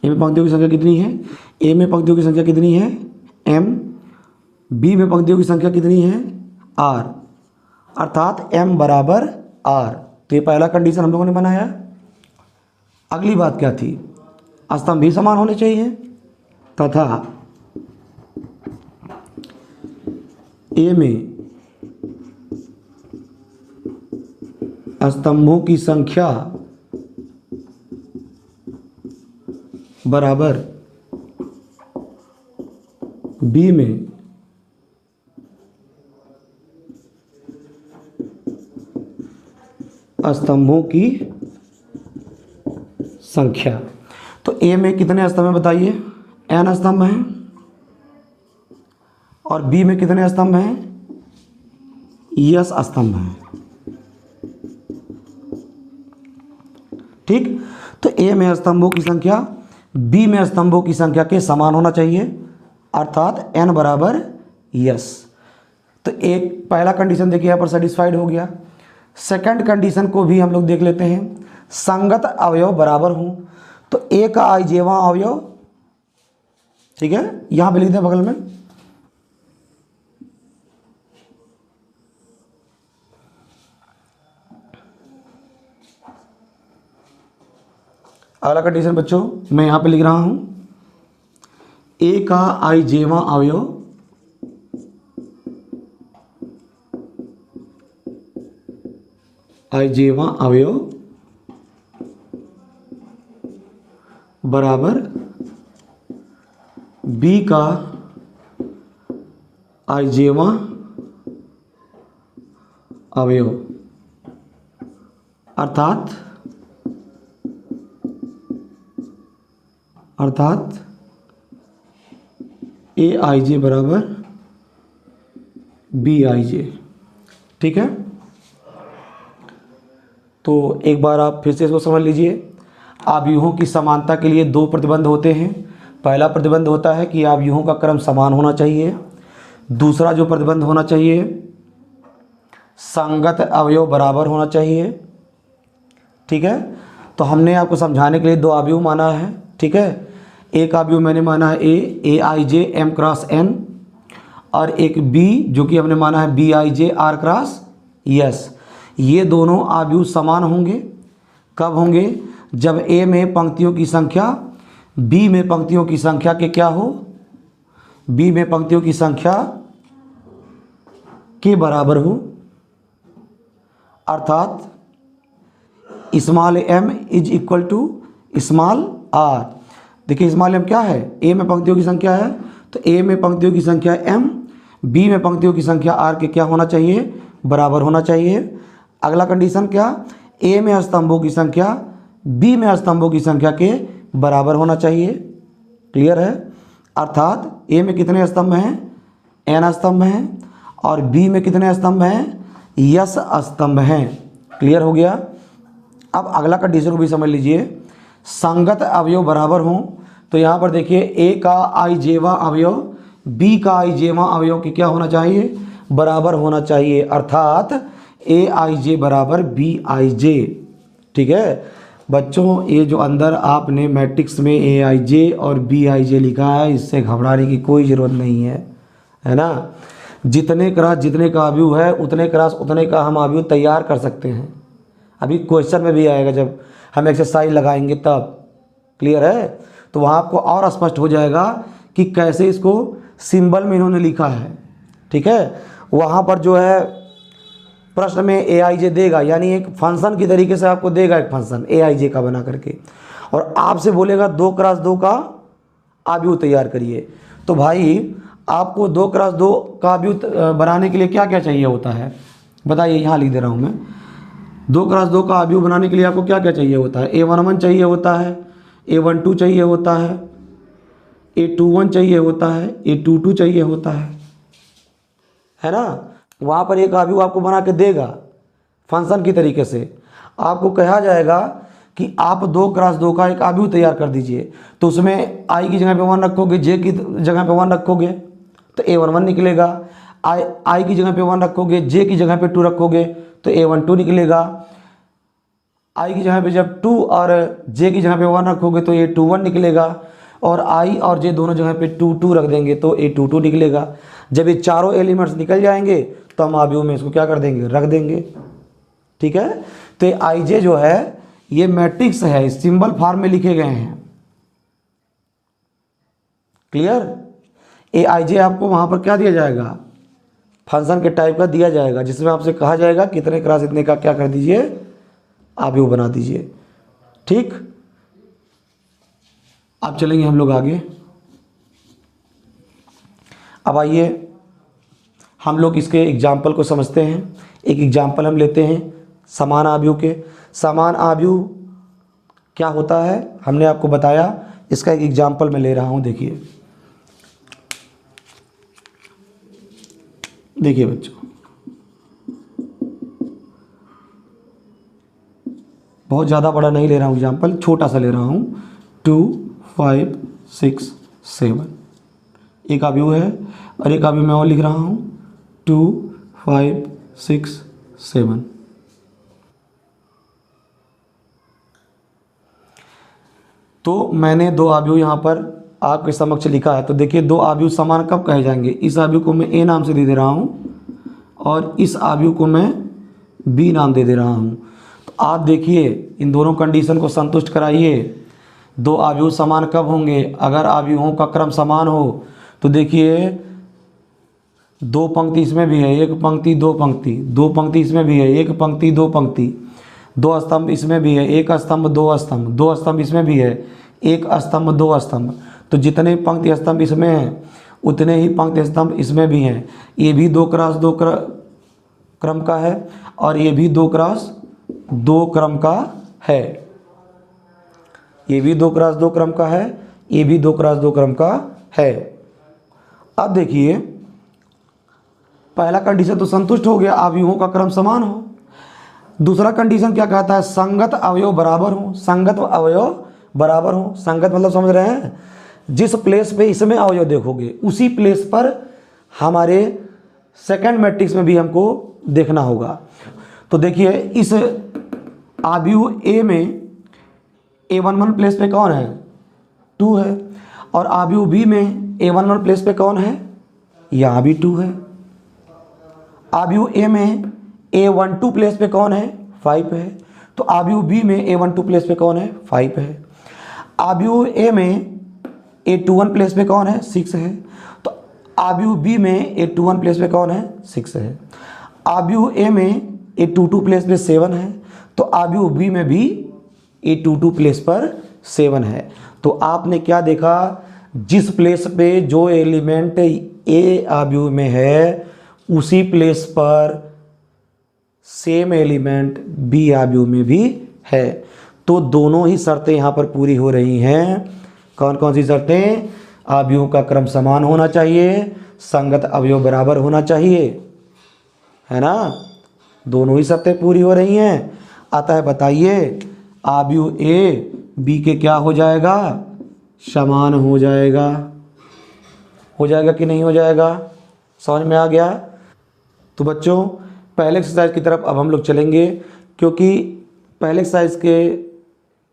ए में पंक्तियों की संख्या कितनी है? ए में पंक्तियों की संख्या कितनी है? m, बी में पंक्तियों की संख्या कितनी है? r, अर्थात m बराबर r। तो ये पहला कंडीशन हम लोगों ने बनाया। अगली बात क्या थी? स्तंभ भी समान होने चाहिए तथा ए में स्तंभों की संख्या बराबर बी में स्तंभों की संख्या। तो ए में कितने स्तंभ हैं बताइए? n स्तंभ हैं। और बी में कितने स्तंभ हैं? यस स्तंभ हैं। ठीक। तो ए में स्तंभों की संख्या बी में स्तंभों की संख्या के समान होना चाहिए, अर्थात n बराबर यस। तो एक पहला कंडीशन देखिए यहाँ पर सेटिस्फाइड हो गया। सेकंड कंडीशन को भी हम लोग देख लेते हैं। संगत अवयव बराबर हों। तो ए का आइजेवा अवयव, ठीक है, यहां पे लिख दें बगल में। अगला कंडीशन बच्चों मैं यहां पे लिख रहा हूं, ए का आइजेवा अवयव बराबर बी का आइजेवा अवयव, अर्थात ए आई जे बराबर बी आई जे। ठीक है। तो एक बार आप फिर से इसको समझ लीजिए। अवयवों की समानता के लिए दो प्रतिबंध होते हैं। पहला प्रतिबंध होता है कि अवयवों का क्रम समान होना चाहिए। दूसरा जो प्रतिबंध होना चाहिए, संगत अवयव बराबर होना चाहिए। ठीक है। तो हमने आपको समझाने के लिए दो अवयव माना है। ठीक है। एक अवयव मैंने माना है A I J M cross N, और एक बी जो कि हमने माना है B I J R cross S. ये दोनों अवयव समान होंगे। कब होंगे? जब ए में पंक्तियों की संख्या बी में पंक्तियों की संख्या के क्या हो? बी में पंक्तियों की संख्या के बराबर हो, अर्थात small M is equal to small R. देखिए स्मॉल एम क्या है? ए में पंक्तियों की संख्या है, तो ए में पंक्तियों की संख्या एम, बी में पंक्तियों की संख्या आर के क्या होना चाहिए? बराबर होना चाहिए। अगला कंडीशन क्या? ए में स्तंभों की संख्या बी में स्तंभों की संख्या के बराबर होना चाहिए। क्लियर है? अर्थात ए में कितने स्तंभ हैं? एन स्तंभ हैं, और बी में कितने स्तंभ हैं? यस स्तंभ हैं। क्लियर हो गया? अब अगला कंडीशन को भी समझ लीजिए। संगत अवयव बराबर हों। तो यहाँ पर देखिए ए का आइजेवा अवयव बी का आइजेवा अवयव के क्या होना चाहिए? बराबर होना चाहिए, अर्थात ए आई जे बराबर बी आई जे। ठीक है बच्चों, ये जो अंदर आपने मैट्रिक्स में ए आई जे और बी आई जे लिखा है, इससे घबराने की कोई ज़रूरत नहीं है ना। जितने क्रॉस जितने का अवयव है उतने क्रॉस उतने का हम अवयव तैयार कर सकते हैं। अभी क्वेश्चन में भी आएगा जब हम एक्सरसाइज लगाएंगे तब। क्लियर है? तो वहाँ आपको और स्पष्ट हो जाएगा कि कैसे इसको सिंबल में इन्होंने लिखा है। ठीक है। वहाँ पर जो है प्रश्न में ए आई जे देगा, यानी एक फंक्शन की तरीके से आपको देगा एक फंक्शन ए आई जे का बना करके, और आपसे बोलेगा 2x2 का आव्यूह तैयार करिए। तो भाई आपको 2x2 का आव्यूह बनाने के लिए क्या क्या चाहिए होता है बताइए, यहाँ लिख दे रहा हूँ मैं। 2x2 का आव्यूह बनाने के लिए आपको क्या क्या चाहिए होता है? A11 चाहिए होता है, A12 चाहिए होता है, A21 चाहिए होता है, A22 चाहिए होता है ना। वहाँ पर एक आव्यूह आपको बना के देगा फंक्शन की तरीके से। आपको कहा जाएगा कि आप 2x2 का एक आव्यूह तैयार कर दीजिए, तो उसमें i की जगह पे 1 रखोगे, j की जगह पे 1 रखोगे तो A11 निकलेगा, i की जगह पे 1 रखोगे, j की जगह पे 2 रखोगे तो A12 निकलेगा, i की जगह पे जब 2 और j की जगह पे 1 रखोगे तो A21 निकलेगा, और i और j दोनों जगह पे 2 2 रख देंगे तो A22 निकलेगा। जब ये चारों एलिमेंट्स निकल जाएंगे तो हम आव्यूह में इसको क्या कर देंगे, रख देंगे। ठीक है, तो ये आई जे जो है ये मैट्रिक्स है, सिंबल फॉर्म में लिखे गए हैं। क्लियर? ए आई जे आपको वहां पर क्या दिया जाएगा, फंक्शन के टाइप का दिया जाएगा, जिसमें आपसे कहा जाएगा कितने क्रॉस इतने का क्या कर दीजिए, आव्यूह बना दीजिए। ठीक, अब चलेंगे हम लोग आगे। अब आइए हम लोग इसके एग्जाम्पल को समझते हैं। एक एग्जाम्पल हम लेते हैं समान आव्यूह के। समान आव्यूह क्या होता है हमने आपको बताया, इसका एक एग्जाम्पल मैं ले रहा हूं। देखिए देखिए बच्चों, बहुत ज़्यादा बड़ा नहीं ले रहा हूं एग्जाम्पल, छोटा सा ले रहा हूं। 2 5 6 7 एक आव्यूह है, और एक आव्यूह मैं और लिख रहा हूं 2 5 6 7। तो मैंने दो आव्यूह यहाँ पर आपके समक्ष लिखा है। तो देखिए दो आव्यूह समान कब कहे जाएंगे, इस आव्यूह को मैं ए नाम से दे रहा हूँ और इस आव्यूह को मैं बी नाम दे रहा हूँ। तो आप देखिए इन दोनों कंडीशन को संतुष्ट कराइए। दो आव्यूह समान कब होंगे, अगर आव्यूहों का क्रम समान हो। तो देखिए 2 पंक्ति इसमें भी है, 1 पंक्ति 2 पंक्ति, 2 पंक्ति इसमें भी है, 1 पंक्ति 2 पंक्ति, 2 स्तंभ इसमें भी है, 1 स्तंभ 2 स्तंभ, 2 स्तंभ इसमें भी है, 1 स्तंभ 2 स्तंभ। तो जितने पंक्ति स्तंभ इसमें हैं उतने ही पंक्ति स्तंभ इसमें भी हैं। ये भी 2x2 क्रम का है और ये भी 2x2 क्रम का है। ये भी 2x2 क्रम का है, ये भी 2x2 क्रम का है। अब देखिए पहला कंडीशन तो संतुष्ट हो गया, आव्यूहों का क्रम समान हो। दूसरा कंडीशन क्या कहता है, संगत अवयव बराबर हो। संगत अवयव बराबर हो, संगत मतलब समझ रहे हैं, जिस प्लेस पे इसमें अवयव देखोगे उसी प्लेस पर हमारे सेकंड मैट्रिक्स में भी हमको देखना होगा। तो देखिए इस आव्यूह ए में A11 प्लेस पे कौन है, 2 है, और आव्यूह बी में A11 प्लेस पे कौन है, यहाँ भी 2 है। आव्यूह ए में A12 प्लेस पे कौन है, 5 है। तो आव्यूह बी में A12 प्लेस पे कौन है, 5 है। आव्यूह ए में A21 प्लेस पे कौन है, 6 है। तो आव्यूह बी में A21 प्लेस पे कौन है, 6 है। आव्यूह ए में A22 प्लेस पे 7 है। तो आव्यूह बी में भी A22 प्लेस पर 7 है। तो आपने क्या देखा, जिस प्लेस पे जो एलिमेंट ए आव्यूह में है उसी प्लेस पर सेम एलिमेंट बी आव्यूह में भी है। तो दोनों ही शर्तें यहाँ पर पूरी हो रही हैं। कौन कौन सी शर्तें, आव्यूह का क्रम समान होना चाहिए, संगत अवयव बराबर होना चाहिए, है ना। दोनों ही शर्तें पूरी हो रही हैं। अतः बताइए आव्यूह ए बी के क्या हो जाएगा, समान हो जाएगा। हो जाएगा कि नहीं हो जाएगा, समझ में आ गया। तो बच्चों पहले एक्सरसाइज की तरफ अब हम लोग चलेंगे, क्योंकि पहले एक्सरसाइज के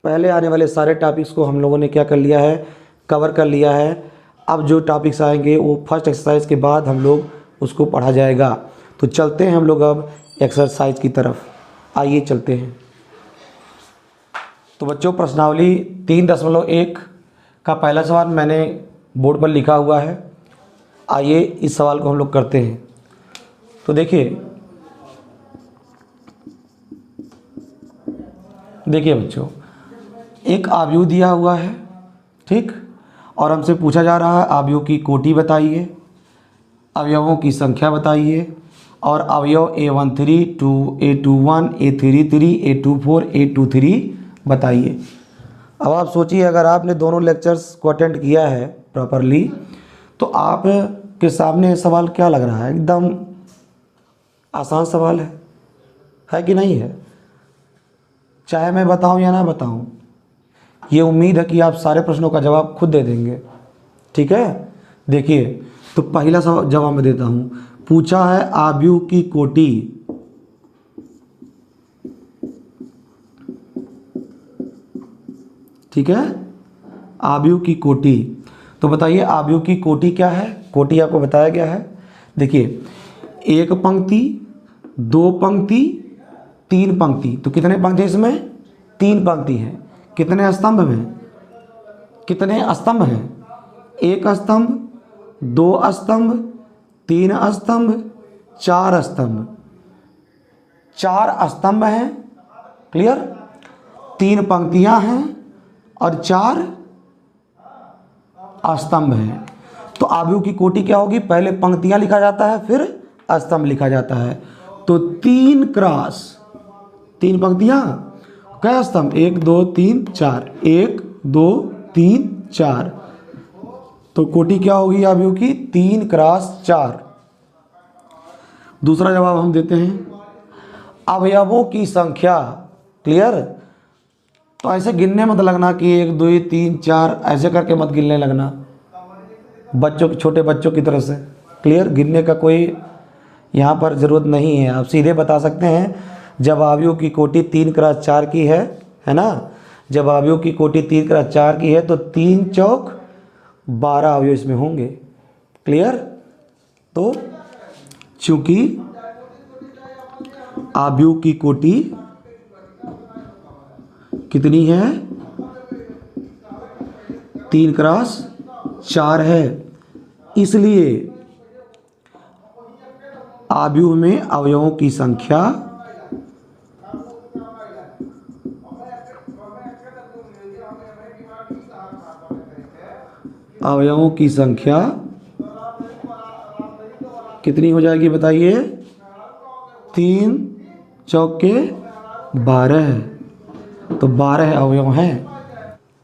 पहले आने वाले सारे टॉपिक्स को हम लोगों ने क्या कर लिया है, कवर कर लिया है। अब जो टॉपिक्स आएंगे वो फर्स्ट एक्सरसाइज के बाद हम लोग उसको पढ़ा जाएगा। तो चलते हैं हम लोग अब एक्सरसाइज की तरफ, आइए चलते हैं। तो बच्चों प्रश्नावली 3.1 का पहला सवाल मैंने बोर्ड पर लिखा हुआ है। आइए इस सवाल को हम लोग करते हैं। तो देखिए देखिए बच्चों, एक अवयव दिया हुआ है, ठीक, और हमसे पूछा जा रहा है अवयव की कोटि बताइए, अवयवों की संख्या बताइए, और अवयव A13, A21, A33, A24, A23 बताइए। अब आप सोचिए, अगर आपने दोनों लेक्चर्स को अटेंड किया है प्रॉपरली तो आप के सामने सवाल क्या लग रहा है? एकदम आसान सवाल है कि नहीं है? चाहे मैं बताऊं या ना बताऊं, ये उम्मीद है कि आप सारे प्रश्नों का जवाब खुद दे देंगे, ठीक है। देखिए, तो पहला सवाल जवाब मैं देता हूं। पूछा है अवयव की कोटि, ठीक है, अवयव की कोटि। तो बताइए अवयव की कोटि क्या है? कोटि आपको बताया गया है। देखिए, एक पंक्ति, दो पंक्ति, तीन पंक्ति। तो कितने पंक्ति इसमें? तीन पंक्ति हैं। कितने स्तंभ में? कितने स्तंभ हैं? एक स्तंभ, दो स्तंभ, तीन स्तंभ, चार स्तंभ। चार स्तंभ हैं, क्लियर। तीन पंक्तियां हैं और चार स्तंभ हैं। तो अवयव की कोटि क्या होगी? पहले पंक्तियां लिखा जाता है, फिर स्तंभ लिखा जाता है। तो तीन क्रॉस तीन पंक्तियां, क्या स्तंभ? एक दो तीन चार, एक दो तीन चार। तो कोटि क्या होगी अवयव की? 3 क्रॉस 4। दूसरा जवाब हम देते हैं, अवयवों की संख्या, क्लियर। तो ऐसे गिनने मत लगना कि 1 2 3 4, ऐसे करके मत गिनने लगना बच्चों, छोटे बच्चों की तरह से, क्लियर। गिनने का कोई यहाँ पर ज़रूरत नहीं है। आप सीधे बता सकते हैं, जब अवयव की कोटि 3 क्रॉस 4 की है ना, जब अवयव की कोटि 3 क्रॉस 4 की है तो 3 चौक 12 अवयव इसमें होंगे, क्लियर। तो चूंकि अवयव की कोटि कितनी है? 3 क्रॉस 4 है, इसलिए अवयव में अवयवों की संख्या कितनी हो जाएगी बताइए? 3 चौके 12, तो 12 अवयव हैं।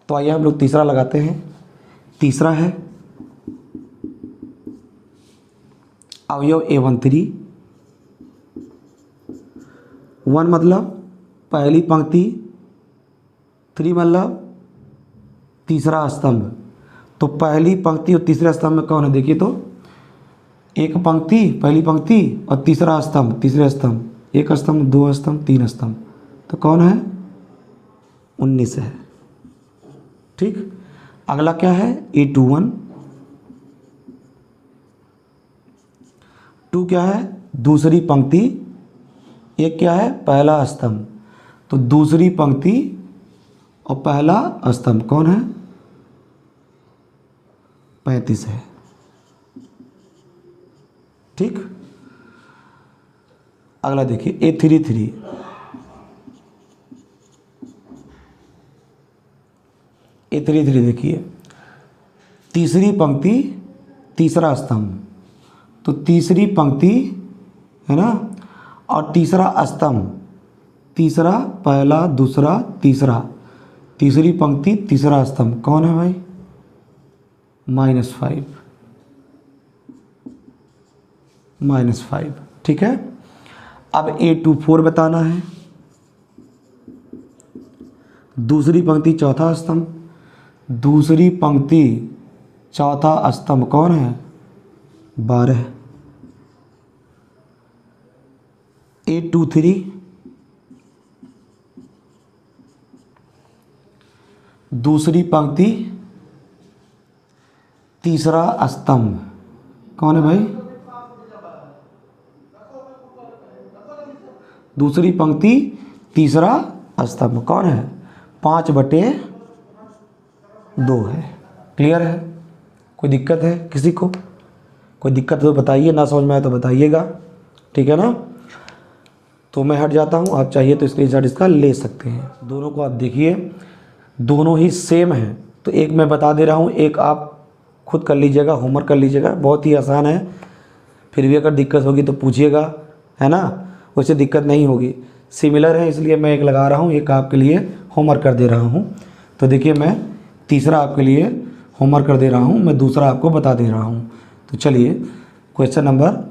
तो आइए हम लोग तीसरा लगाते हैं। तीसरा है अवयव A13। 1 मतलब पहली पंक्ति, 3 मतलब तीसरा स्तंभ। तो पहली पंक्ति और तीसरे स्तंभ में कौन है? देखिए, तो एक पंक्ति, पहली पंक्ति, और तीसरा स्तंभ, तीसरे स्तंभ। एक स्तंभ, दो स्तंभ, तीन स्तंभ, तो कौन है? 19 है, ठीक। अगला क्या है? A21। 2 क्या है? दूसरी पंक्ति। एक क्या है? पहला स्तंभ। तो दूसरी पंक्ति और पहला स्तंभ कौन है? 35 है, ठीक। अगला देखिए A33। देखिए, तीसरी पंक्ति, तीसरा स्तंभ। तो तीसरी पंक्ति है ना, और तीसरा स्तंभ, तीसरा, पहला, दूसरा, तीसरा, तीसरी पंक्ति, तीसरा स्तंभ कौन है भाई? -5, ठीक है। अब A24 बताना है। दूसरी पंक्ति, चौथा स्तंभ। दूसरी पंक्ति, चौथा स्तंभ कौन है? 12। A23। दूसरी पंक्ति, तीसरा स्तंभ कौन है भाई? दूसरी पंक्ति, तीसरा स्तंभ कौन है? 5/2 है, क्लियर है। कोई दिक्कत है किसी को? कोई दिक्कत तो बताइए, ना समझ में आए तो बताइएगा, ठीक है ना। तो मैं हट जाता हूँ, आप चाहिए तो स्क्रीनशॉट इसका ले सकते हैं। दोनों को आप देखिए, दोनों ही सेम हैं। तो एक मैं बता दे रहा हूँ, एक आप खुद कर लीजिएगा, होमवर्क कर लीजिएगा, बहुत ही आसान है। फिर भी अगर दिक्कत होगी तो पूछिएगा, है ना, वैसे दिक्कत नहीं होगी, सिमिलर है इसलिए मैं एक लगा रहा हूँ, एक आपके लिए होमवर्क कर दे रहा हूँ। तो देखिए मैं तीसरा आपके लिए होमवर्क कर दे रहा हूँ, मैं दूसरा आपको बता दे रहा हूँ। तो चलिए क्वेश्चन नंबर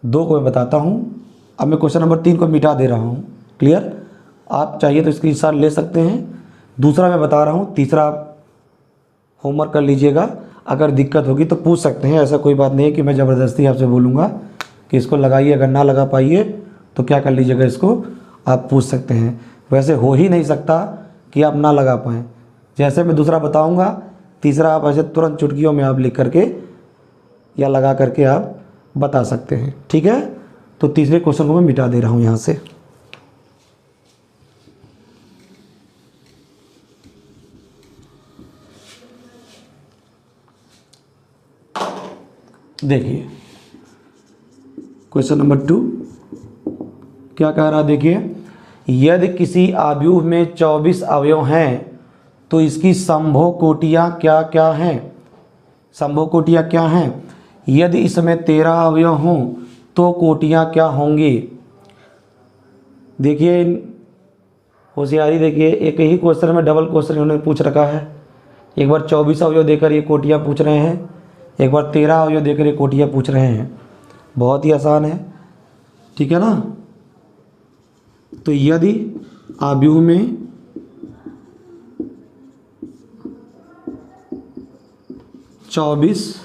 2 को मैं बताता हूँ। अब मैं क्वेश्चन नंबर 3 को मिटा दे रहा हूँ। क्लियर? आप चाहिए तो स्क्रीनशॉट ले सकते हैं। दूसरा मैं बता रहा हूँ, तीसरा आप होमवर्क कर लीजिएगा। अगर दिक्कत होगी तो पूछ सकते हैं, ऐसा कोई बात नहीं है कि मैं ज़बरदस्ती आपसे बोलूँगा कि इसको लगाइए। अगर ना लगा पाइए तो क्या कर लीजिएगा, इसको आप पूछ सकते हैं। वैसे हो ही नहीं सकता कि आप ना लगा पाएँ। जैसे मैं दूसरा बताऊँगा, तीसरा आप ऐसे तुरंत चुटकियों में आप लिख करके या लगा करके आप बता सकते हैं। ठीक है? तो तीसरे क्वेश्चन को मैं मिटा दे रहा हूँ यहाँ से। देखिए क्वेश्चन नंबर 2 क्या कह रहा है, देखिए, यदि किसी आव्यूह में 24 अवयव हैं तो इसकी संभव कोटियाँ क्या क्या हैं? संभव कोटियाँ क्या हैं? यदि इसमें 13 अवयव हों तो कोटियाँ क्या होंगी? देखिए होशियारी, देखिए एक ही क्वेश्चन में डबल क्वेश्चन इन्होंने पूछ रखा है। एक बार 24 अवयव देकर ये कोटियाँ पूछ रहे हैं, एक बार 13 अवयव देकर ये कोटियाँ पूछ रहे हैं। बहुत ही आसान है, ठीक है ना। तो यदि आव्यूह में 24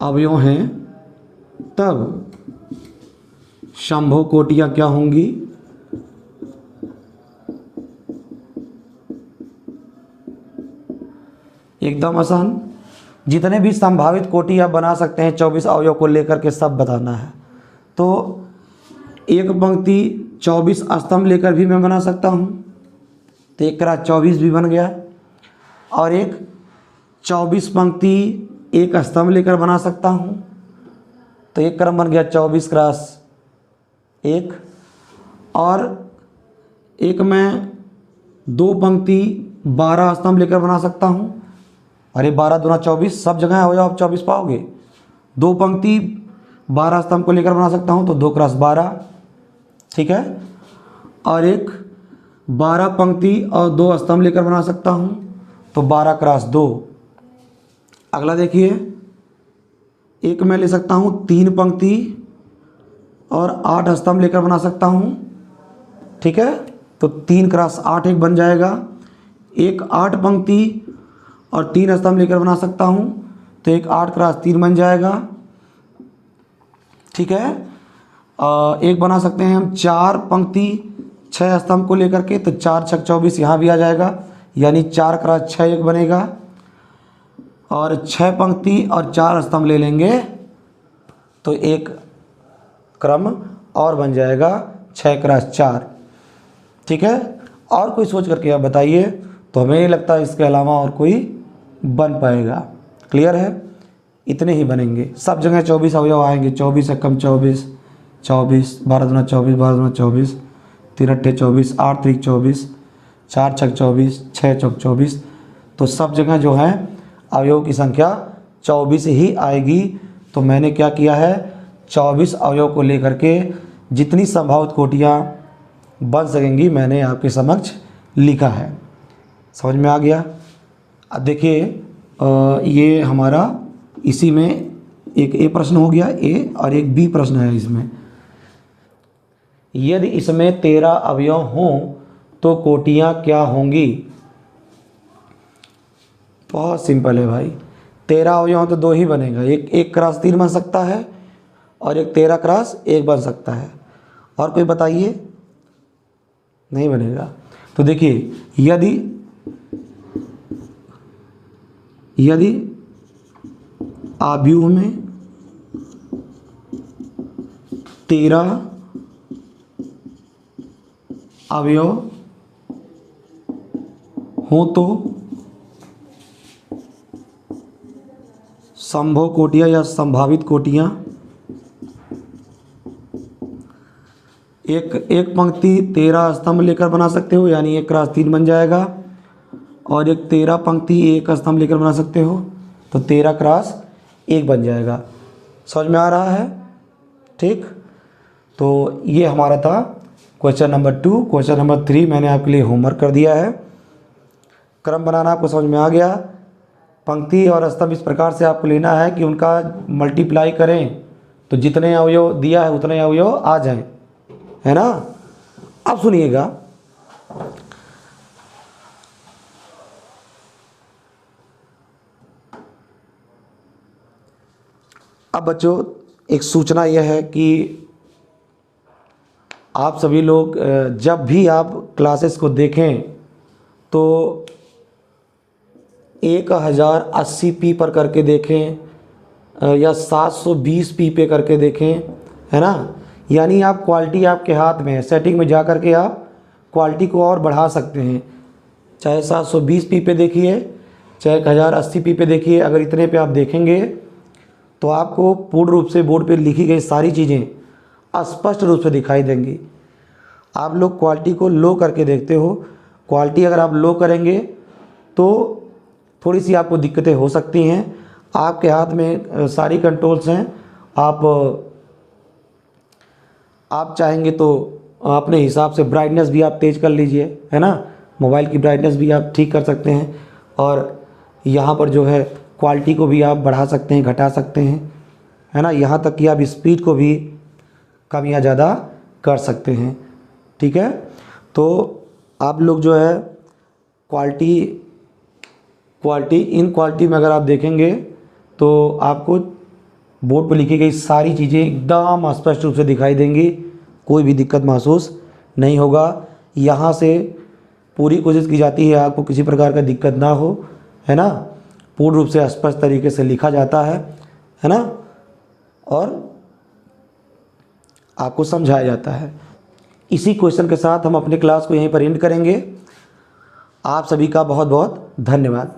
अवयव हैं तब संभव कोटियाँ क्या होंगी? एकदम आसान, जितने भी संभावित कोटि आप बना सकते हैं 24 अवयव को लेकर के सब बताना है। तो एक पंक्ति 24 स्तंभ लेकर भी मैं बना सकता हूँ, तो एक क्रॉस 24 भी बन गया। और एक 24 पंक्ति एक स्तंभ लेकर बना सकता हूँ, तो एक क्रम बन गया 24 क्रॉस 1। और एक मैं 2 पंक्ति 12 स्तंभ लेकर बना सकता हूँ, और ये 12 दूना 24, सब जगह हो जाओ आप 24 पाओगे। 2 पंक्ति 12 स्तंभ को लेकर बना सकता हूँ, तो 2 क्रॉस 12, ठीक है। और एक 12 पंक्ति और 2 स्तंभ लेकर बना सकता हूँ, तो 12 क्रॉस 2। अगला देखिए, एक मैं ले सकता हूँ 3 पंक्ति और 8 स्तंभ लेकर बना सकता हूँ, ठीक है। तो 3 क्रॉस 8 एक बन जाएगा। एक 8 पंक्ति और 3 स्तंभ लेकर बना सकता हूँ, तो एक 8 क्रॉस 3 बन जाएगा, ठीक है। एक बना सकते हैं हम 4 पंक्ति 6 स्तंभ को लेकर के, तो 4 छक 24 यहाँ भी आ जाएगा, यानी 4 क्रॉस 6 एक बनेगा। और 6 पंक्ति और 4 स्तंभ ले लेंगे तो एक क्रम और बन जाएगा 6 क्रॉस 4, ठीक है। और कोई सोच करके आप बताइए, तो हमें नहीं लगता इसके अलावा और कोई बन पाएगा। क्लियर है? इतने ही बनेंगे, सब जगह 24 अवयव आएंगे। 24 एकम 24, 24 12 दूना 24, 12 दूना 24, 3 अट्ठे 24, 8 त्रिक 24, 4 छक 24, 6 चौक 24। तो सब जगह जो है अवयव की संख्या 24 ही आएगी। तो मैंने क्या किया है, 24 अवयव को लेकर के जितनी संभावित कोटियाँ बन सकेंगी मैंने आपके समक्ष लिखा है। समझ में आ गया? अब देखिए ये हमारा इसी में एक ए प्रश्न हो गया, ए, और एक बी प्रश्न है इसमें। यदि इसमें 13 अवयव हों तो कोटियाँ क्या होंगी? बहुत सिंपल है भाई, 13 अवयव तो 2 ही बनेगा, एक क्रॉस 3 बन सकता है और एक 13 क्रॉस 1 बन सकता है। और कोई बताइए? नहीं बनेगा। तो देखिए यदि आव्यूह में 13 अवयव हो तो संभव कोटियाँ या संभावित कोटियाँ एक एक पंक्ति 13 स्तंभ लेकर बना सकते हो, यानी 1x3 बन जाएगा। और एक 13 पंक्ति एक स्तंभ लेकर बना सकते हो, तो 13x1 बन जाएगा। समझ में आ रहा है? ठीक, तो ये हमारा था क्वेश्चन नंबर 2। क्वेश्चन नंबर 3 मैंने आपके लिए होमवर्क कर दिया है। क्रम बनाना आपको समझ में आ गया। पंक्ति और स्तंभ इस प्रकार से आपको लेना है कि उनका मल्टीप्लाई करें तो जितने अवयव दिया है उतने अवयव आ जाएं, है ना। अब सुनिएगा, अब बच्चों एक सूचना यह है कि आप सभी लोग जब भी आप क्लासेस को देखें तो 1080 पी पर करके देखें या 720 पी पे करके देखें, है ना। यानी आप क्वालिटी आपके हाथ में है, सेटिंग में जा कर के आप क्वालिटी को और बढ़ा सकते हैं। चाहे 720 पी पे देखिए, चाहे 1080 पी पे देखिए। अगर इतने पे आप देखेंगे तो आपको पूर्ण रूप से बोर्ड पे लिखी गई सारी चीज़ें स्पष्ट रूप से दिखाई देंगी। आप लोग क्वालिटी को लो करके देखते हो, क्वालिटी अगर आप लो करेंगे तो थोड़ी सी आपको दिक्कतें हो सकती हैं। आपके हाथ में सारी कंट्रोल्स हैं। आप चाहेंगे तो अपने हिसाब से ब्राइटनेस भी आप तेज़ कर लीजिए, है ना। मोबाइल की ब्राइटनेस भी आप ठीक कर सकते हैं और यहाँ पर जो है क्वालिटी को भी आप बढ़ा सकते हैं, घटा सकते हैं, है ना। यहाँ तक कि आप स्पीड को भी कम या ज़्यादा कर सकते हैं, ठीक है। तो आप लोग जो है इन क्वालिटी में अगर आप देखेंगे तो आपको बोर्ड पर लिखी गई सारी चीज़ें एकदम स्पष्ट रूप से दिखाई देंगी, कोई भी दिक्कत महसूस नहीं होगा। यहाँ से पूरी कोशिश की जाती है आपको किसी प्रकार का दिक्कत ना हो, है ना। पूर्ण रूप से स्पष्ट तरीके से लिखा जाता है ना, और आपको समझाया जाता है। इसी क्वेश्चन के साथ हम अपने क्लास को यहीं पर एंड करेंगे। आप सभी का बहुत बहुत धन्यवाद।